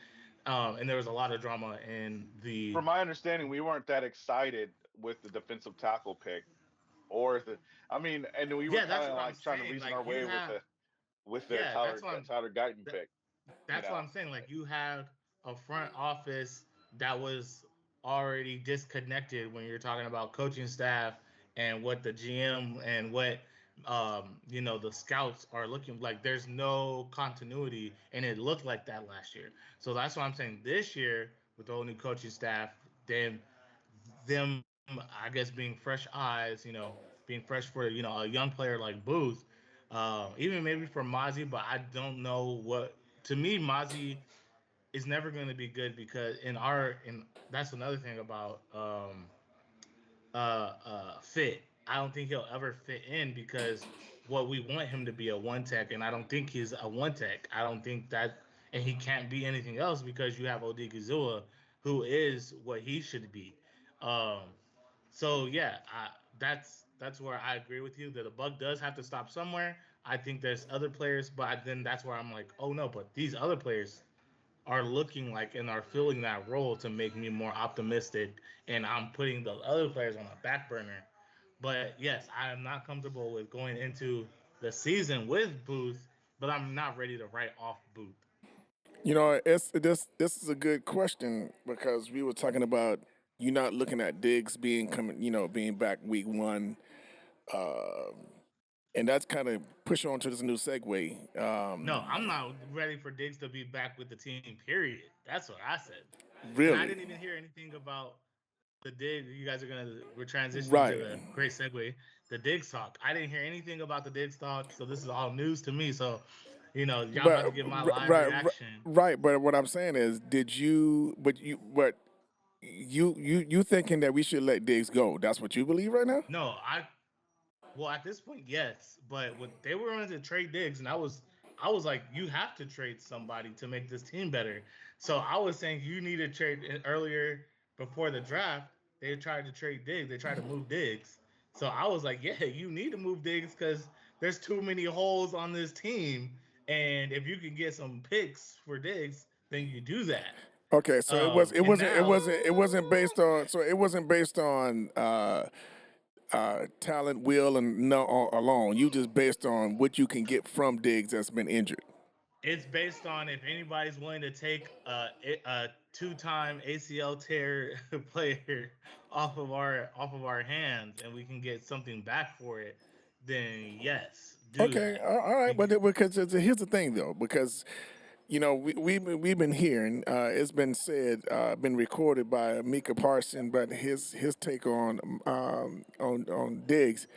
And there was a lot of drama in the From my understanding, we weren't that excited with the defensive tackle pick or the I mean, and we were yeah. kind That's of what I'm like trying to saying. reason Like our you way with have the yeah. Tyler Guyton pick, you That's what know. I'm saying. Like you have a front office that was already disconnected when you're talking about coaching staff and what the GM and what the scouts are looking like. There's no continuity, and it looked like that last year. So that's why I'm saying this year with the whole new coaching staff, them I guess being fresh eyes, being fresh for a young player like Booth, even maybe for Mozzie, but I don't know what. To me, Mozzie is never going to be good because in that's another thing about fit. I don't think he'll ever fit in because what we want him to be a one tech, and I don't think he's a one tech. I don't think that, and he can't be anything else because you have Odigizua, who is what he should be. Um, so yeah, that's where I agree with you that the buck does have to stop somewhere. I think there's other players, but then that's where I'm like, oh no, but these other players are looking like and are filling that role to make me more optimistic, and I'm putting the other players on the back burner. But yes, I am not comfortable with going into the season with Booth, but I'm not ready to write off Booth. It's this is a good question because we were talking about you not looking at Diggs being back week one, and that's kind of push on to this new segue. No, I'm not ready for Diggs to be back with the team. Period. That's what I said, and I Really, didn't even hear anything about the dig. You guys we're transitioning to right, the great segue, the Diggs talk. I didn't hear anything about the Diggs talk, so this is all news to me. So, y'all about to but get my live right, reaction. right. But what I'm saying is, did you? But you thinking that we should let Diggs go? That's what you believe right now? No, well, at this point, yes. But when they were going to trade Diggs, and I was like, you have to trade somebody to make this team better. So I was saying you need to trade earlier before the draft. They tried to trade Diggs. They tried to move Diggs. So I was like, yeah, you need to move Diggs because there's too many holes on this team. And if you can get some picks for Diggs, then you do that. Okay, so And now, it wasn't based on it wasn't based on talent, will, and no alone. You just based on what you can get from Diggs that's been injured. It's based on if anybody's willing to take a two-time ACL tear player off of our hands, and we can get something back for it. Then yes, do Okay, that. all right, but Bec- because here's the thing though, because we've been hearing it's been said, been recorded by Mika Parson, but his take on Diggs,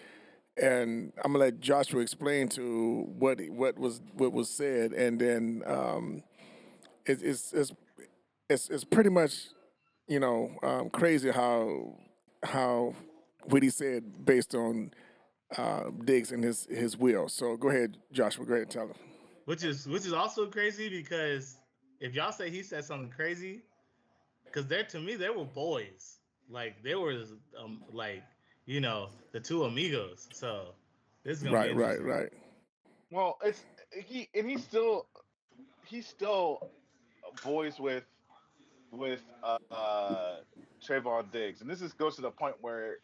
and I'm gonna let Joshua explain to what was said, and then it, it's pretty much crazy how what he said based on Diggs and his will. So go ahead, Joshua. Go ahead and tell him. which is also crazy because if y'all say he said something crazy, because they're to me they were boys, like they were like the two amigos. So this is gonna be Right, right, interesting. right. Well, it's he's still boys with Trayvon Diggs, and goes to the point where,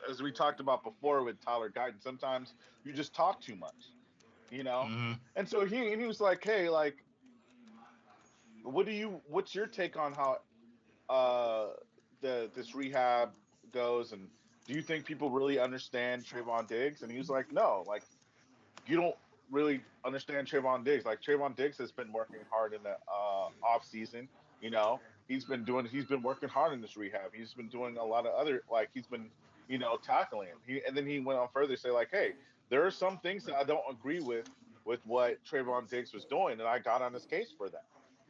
as we talked about before with Tyler Guyton, sometimes you just talk too much, you know. Hmm. And so he was like, "Hey, like, what's your take on how uh the this rehab goes, and do you think people really understand Trayvon Diggs?" And he was like, "No, like, you don't really understand Trayvon Diggs. Like, Trayvon Diggs has been working hard in the off season. You know, he's been working hard in this rehab. He's been doing a lot of other, like, he's been, tackling him. And then he went on further to say, like, hey, there are some things that I don't agree with what Trayvon Diggs was doing, and I got on his case for that,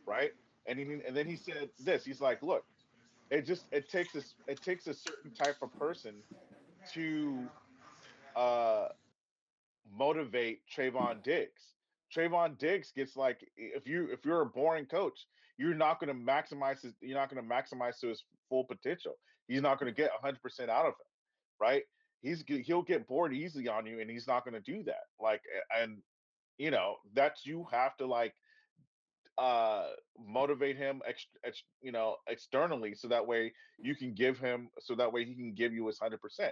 right? And then he said this. He's like, look, it takes a certain type of person to uh motivate Trayvon Diggs. Trayvon Diggs gets, like, if you're a boring coach, you're not going to maximize to his full potential. He's not going to get 100% out of him, right? He'll get bored easily on you, and he's not going to do that. Like, and that you have to, like, motivate him externally, so that way so that way he can give you his 100%.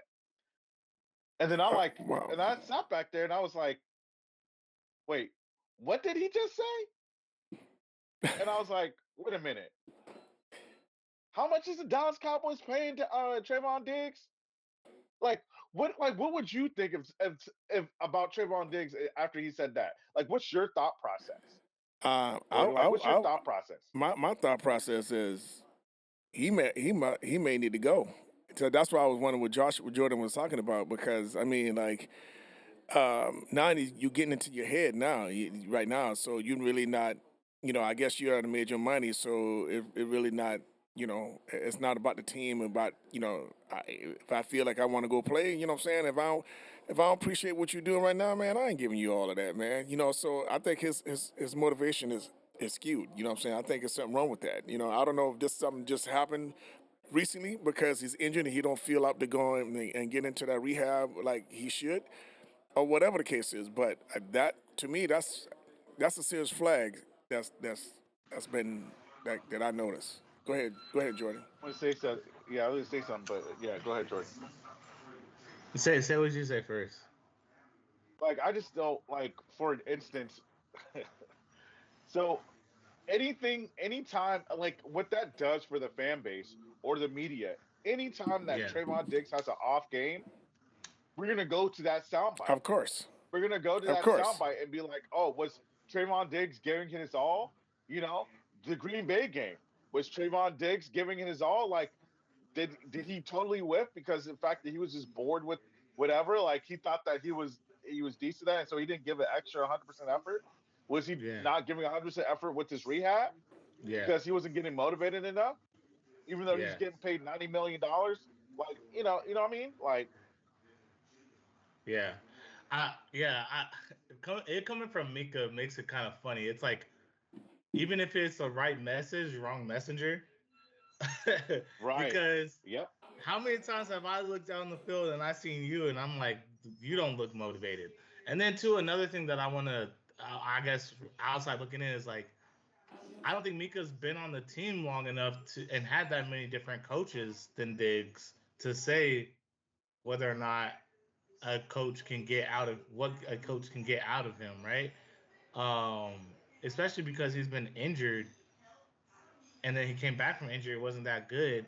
And then Wow. I sat back there and I was like, wait, what did he just say? And I was like, wait a minute. How much is the Dallas Cowboys paying to Trayvon Diggs? What would you think if about Trayvon Diggs after he said that? Like, what's your thought process, Jordan? Like, what's your thought process? My thought process is he may need to go. So that's why I was wondering what Jordan was talking about, because I mean, like, now you're getting into your head now, right now. So you're really not, I guess you're at a major money, so it really not, it's not about the team. About, if I feel like I want to go play, you know what I'm saying. If I don't appreciate what you're doing right now, man, I ain't giving you all of that, man. So I think his motivation is skewed. You know what I'm saying. I think there's something wrong with that. I don't know if this something just happened recently because he's injured and he don't feel up to go and get into that rehab like he should, or whatever the case is. But that to me, that's a serious flag. That's been that I noticed. Go ahead, Jordan. I want to say so. Yeah, I was gonna say something, but yeah, go ahead, Jordan. Say what you say first. Like, I just don't, like, for instance. So anytime, like, what that does for the fan base or the media, anytime that Yeah, Trayvon Diggs has an off game, we're gonna go to that soundbite. Of course, We're gonna go to of that course. soundbite and be like, "Oh, was Trayvon Diggs giving it his all?" You know, the Green Bay game, was Trayvon Diggs giving it his all? Like, did he totally whiff because of the fact that he was just bored with whatever? Like, he thought that he was decent at that, and so he didn't give an extra 100% effort. Was he yeah, not giving 100% effort with his rehab yeah, because he wasn't getting motivated enough, even though he's yeah, getting paid $90 million? Like, what I mean? Like, yeah. It coming from Mika makes it kind of funny. It's like even if it's the right message, wrong messenger. right? Because Yep. how many times have I looked down the field and I seen you and I'm like, you don't look motivated. And then too, another thing that I want to, I guess, outside looking in is like, I don't think Mika's been on the team long enough to and had that many different coaches than Diggs to say whether or not a coach can get out of him, right? Um, especially because he's been injured, and then he came back from injury. It wasn't that good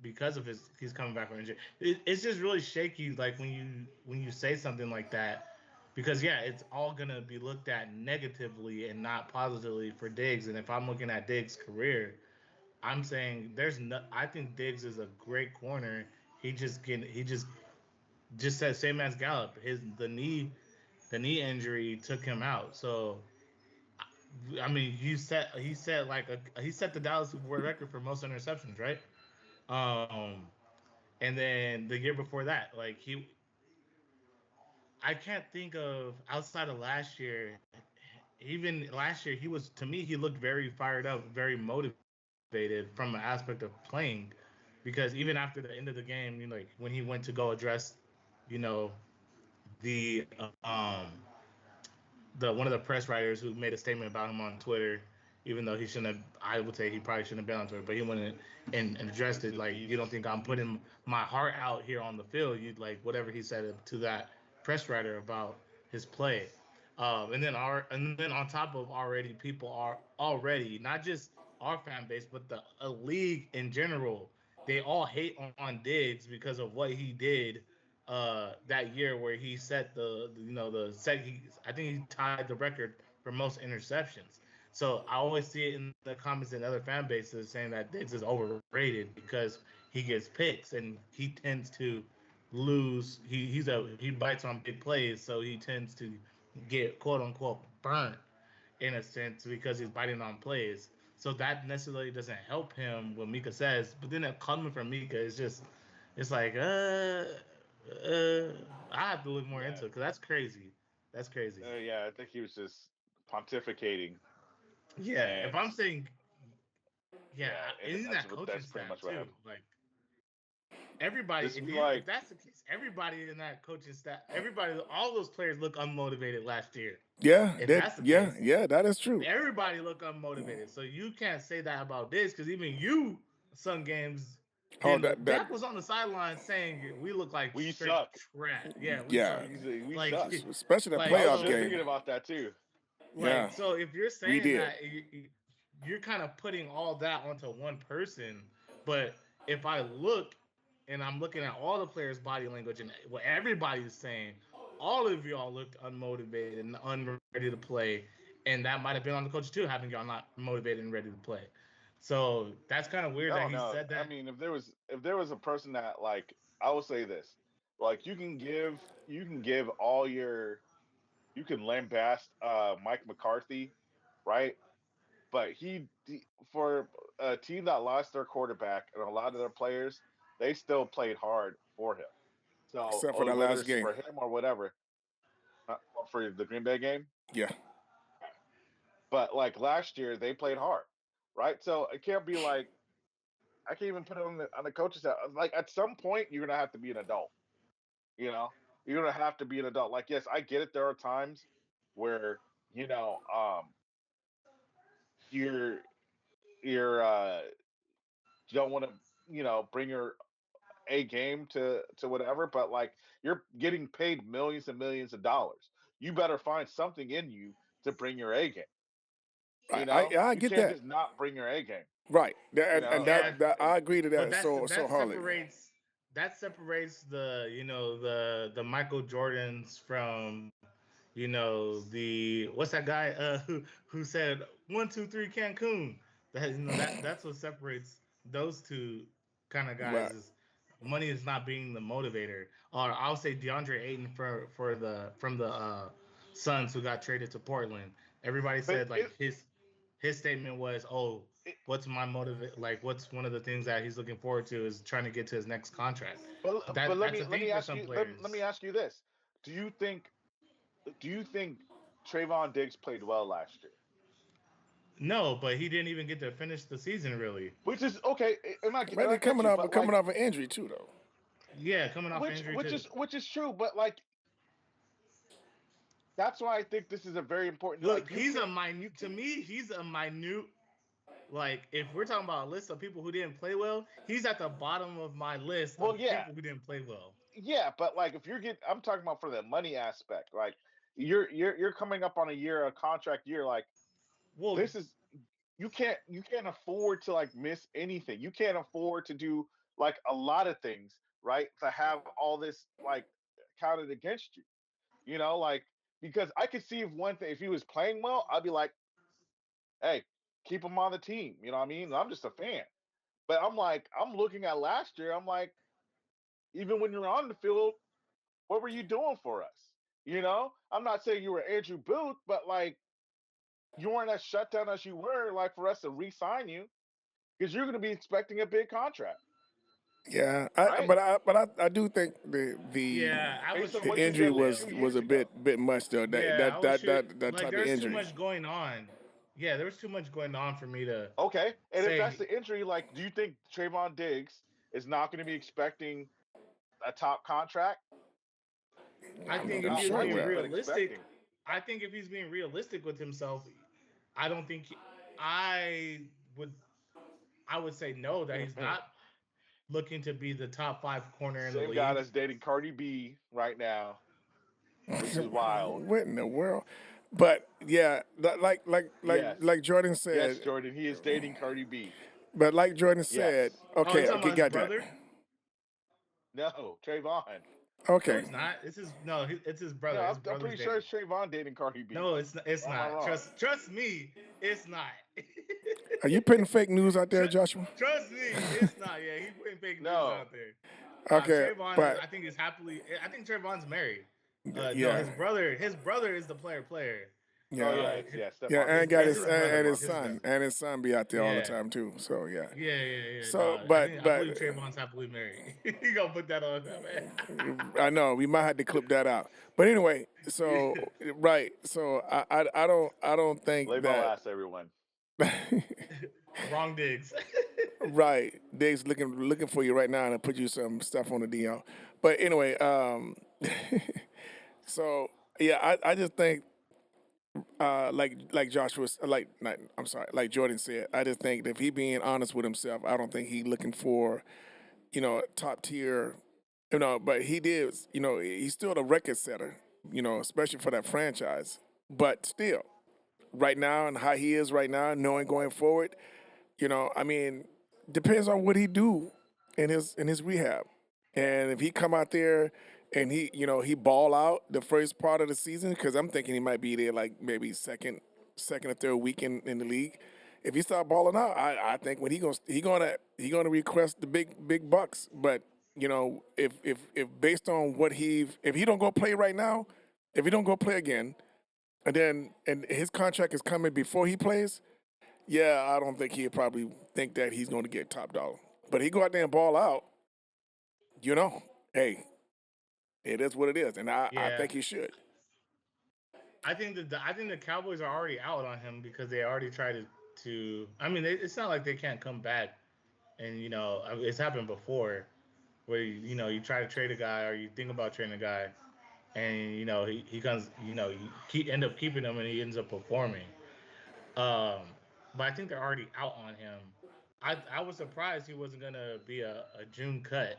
because of his he's coming back from injury. It's just really shaky, like when you say something like that, because yeah, it's all gonna be looked at negatively and not positively for Diggs. And if I'm looking at Diggs' career, I'm saying there's no. I think Diggs is a great corner. He just said same as Gallup. The knee injury took him out. So I mean, he set the Dallas world record for most interceptions, right? Um, and then the year before that, I can't think of outside of last year. Even last year, he was to me he looked very fired up, very motivated from an aspect of playing, because even after the end of the game, like when he went to go address, you know, the the one of the press writers who made a statement about him on Twitter, even though he shouldn't have. I would say he probably shouldn't have been on Twitter, but he went and addressed it. Like, you don't think I'm putting my heart out here on the field? You like whatever he said to that press writer about his play. And then on top of already people are already not just our fan base, but the a league in general. They all hate on Diggs because of what he did that year where he set the set. I think he tied the record for most interceptions. So I always see it in the comments and other fan bases saying that Diggs is overrated because he gets picks and he tends to lose. He bites on big plays, so he tends to get quote unquote burnt in a sense because he's biting on plays. So that necessarily doesn't help him what Mika says. But then coming from Mika is just, it's like, I have to look more Yeah, into it because that's crazy. That's crazy. yeah. I think he was just pontificating, Yeah, if and I'm saying, yeah, yeah, and and even that coaching that's pretty staff much what too. happened. Like everybody, This if like that's the case, everybody in that coaching staff, everybody, all those players look unmotivated last year. Yeah, If that that's the yeah, case, yeah, that is true. everybody look unmotivated. So you can't say that about this because even you, some games Oh, didn't look. Dak was on the sideline saying we look like we straight suck. trash. Yeah, we yeah, suck. We Like, suck. especially the like I was playoff just so, game. thinking about that too. Yeah, so if you're we saying did. that you're kind of putting all that onto one person, but if I look and I'm looking at all the players' body language and what everybody's saying, all of y'all looked unmotivated and unready to play, and that might have been on the coach too, having y'all not motivated and ready to play. So that's kind of weird that No, he no. said I that. mean, if there was a person that like, I will say this, like you can give all your you can lambast Mike McCarthy, right? But for a team that lost their quarterback and a lot of their players, they still played hard for him. So Except for that whether last it's game. for him or whatever, for the Green Bay game, Yeah, but like last year they played hard, right? So it can't be like I can't even put it on the coaches side. Like at some point you're gonna have to be an adult, you know. You're gonna have to be an adult. Like yes, I get it. There are times where you know you're you're you don't want to bring your A game to whatever, but like you're getting paid millions and millions of dollars. You better find something in you to bring your A game. right. I You get can't that. just not bring your A game. Right, and Yeah, that I agree to but that so hardly. that separates the the Michael Jordans from the what's that guy who said 1 2 3 Cancun. That that's what separates those two kind of guys Right, is money is not being the motivator. Or I'll say DeAndre Ayton for the from the Suns who got traded to Portland. Everybody But said like his statement was, "Oh, it what's my motive? Like, what's one of the things that he's looking forward to is trying to get to his next contract." But but that's a let thing me for ask some you let me players. ask you this: Do you think Trayvon Diggs played well last year? No, but he didn't even get to finish the season really. Which is okay, but and I they're get you, but coming like off an injury too, though. Yeah, coming off injury too. which is true, but like that's why I think this is a very important. Look, Like you he's a can't you minute to can me. He's a minute. Like if we're talking about a list of people who didn't play well, he's at the bottom of my list well of yeah people who didn't play well. yeah, but like if you're getting, I'm talking about for the money aspect. Like you're coming up on a contract year. Like Well, This is you can't afford to like miss anything. You can't afford to do like a lot of things, right? To have all this like counted against you. Like because I could see if one thing if he was playing well, I'd be like, hey, keep him on the team. You know what I mean? I'm just a fan. But I'm like, I'm looking at last year, I'm like, even when you're on the field, what were you doing for us? I'm not saying you were Andrew Booth, but like you weren't as shut down as you were, like for us to re-sign you because you're going to be expecting a big contract, Yeah, right? I do think yeah, I was Based on the what you treating injury did like yeah, two was years a ago. bit much though. yeah, I was treat That like type of there's too injury. much going on. Yeah, there was too much going on for me to Okay, and if that's say. the injury, like, do you think Trayvon Diggs is not going to be expecting a top contract? I think if I'm he was Not sure he being will. wanting, but realistic, expecting. I think if he's being realistic with himself, I don't think I would. I would say no that he's not looking to be the top five corner in the Same guy league. that's dating Cardi B right now, which is wild. What in the world? But yeah, Yes, like Jordan yes, said. Jordan, he is dating Cardi B. But like Jordan said, Yes, Oh, you okay, talking okay, about his got that. brother? no, Trayvon. No, Okay, he's not. It's his no. It's his No, brother. His I'm brother's pretty sure dating. it's Trayvon dating Cardi B. No, it's not. It's Or am I not. wrong? Trust me, it's not. are you putting fake news out there, Trust, Joshua? trust me, it's not. Yeah, he's putting fake news No. out there. Okay, Trayvon is. but I think is happily. I think Trayvon's married. No, yeah, his brother is the player. Oh yeah, yeah, His, yeah. yeah, Stephon and Diggs. got it's That's his his right. brother. Stephon His Diggs. brother. and his son be out there all the Yeah, time too. So yeah, yeah. so No, but I believe Trayvon's happily married. You gonna put that on that man? I know we might have to clip that out. But anyway, so right, so I don't Lay think my that last, everyone. Wrong digs. right. Dave's looking for you right now and put you some stuff on the DL. But anyway, so yeah, I just think like Joshua like not, I'm sorry, like Jordan said, I just think that if he being honest with himself, I don't think he looking for, top tier, but he did, he's still a record setter, especially for that franchise. But still, right now and how he is right now, knowing going forward, I mean, depends on what he do in his rehab. And if he come out there and he ball out the first part of the season, because I'm thinking he might be there like maybe second or third week in the league. If he start balling out, I think when he gonna request the big bucks. But if based on what if he don't go play right now, if he don't go play again, and his contract is coming before he plays, yeah, I don't think he'd probably think that he's going to get top dollar. But he go out there and ball out, hey, it is what it is, and I Yeah, think he should. I think the Cowboys are already out on him because they already tried to. I mean, it's not like they can't come back, and it's happened before where you try to trade a guy or you think about trading a guy, and he comes, you end up keeping him and he ends up performing. Um, but I think they're already out on him. I was surprised he wasn't gonna be a June cut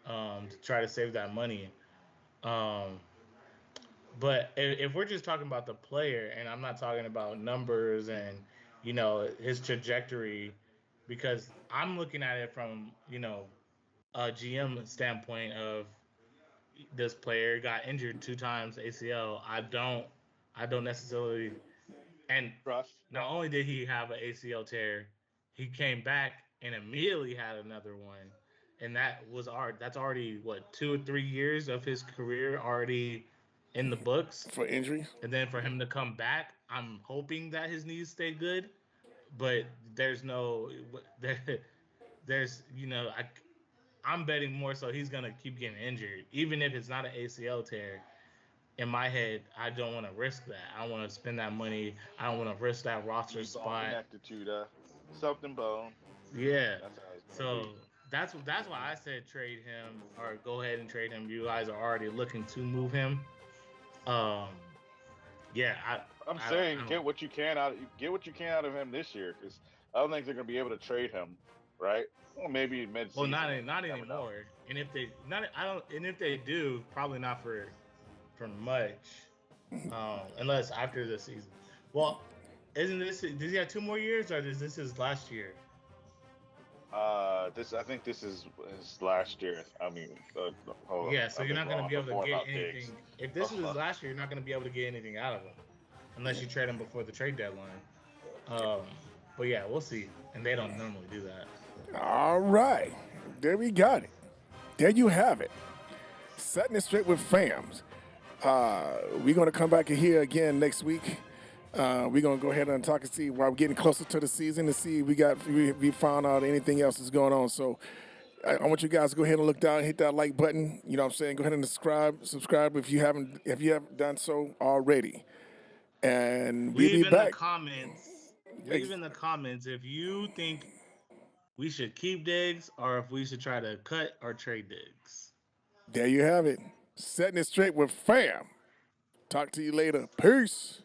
to try to save that money. Um, but if we're just talking about the player, and I'm not talking about numbers and his trajectory, because I'm looking at it from a GM standpoint of this player got injured 2 times ACL. I don't necessarily. And Trust. not only did he have an ACL tear, he came back and immediately had another one, and that's already what 2 or 3 years of his career already in the books. For injuries. And then for him to come back, I'm hoping that his knees stay good, but there's no there, there's I'm betting more so he's gonna keep getting injured, even if it's not an ACL tear. In my head, I don't want to risk that. I don't want to spend that money. I don't want to risk that roster Needs all spot. connected to the something bone. Yeah. That's how it's gonna So be. that's why I said trade him or go ahead and trade him. You guys are already looking to move him. Um, yeah, I'm I saying don't. get what you can out of him this year because I don't think they're gonna be able to trade him, right? Well, maybe mid Well, season. not You never know. anymore. And if they not, I don't. And if they do, probably not for much, unless after the season. Well, Isn't this? Does he have 2 more years, or is this his last year? This I think this is his last year. I mean, hold Yeah, on, so I've you're been not going to wrong be able to before get about Diggs. anything. If this was his last year, you're not going to be able to get anything out of him unless you trade him before the trade deadline. Um, but yeah, we'll see. And they don't normally do that. All right. There we got it. There you have it. Setting it straight with fams. We're going to come back here again next week. We're going to go ahead and talk and see while we're getting closer to the season to see if we found out anything else is going on. So I want you guys to go ahead and look down, hit that like button. You know what I'm saying? Go ahead and subscribe if you haven't done so already. And we'll be Leave in the back. comments. Leave Ex- in the comments if you think we should keep Diggs or if we should try to cut or trade Diggs. There you have it. Setting it straight with fam. Talk to you later. Peace.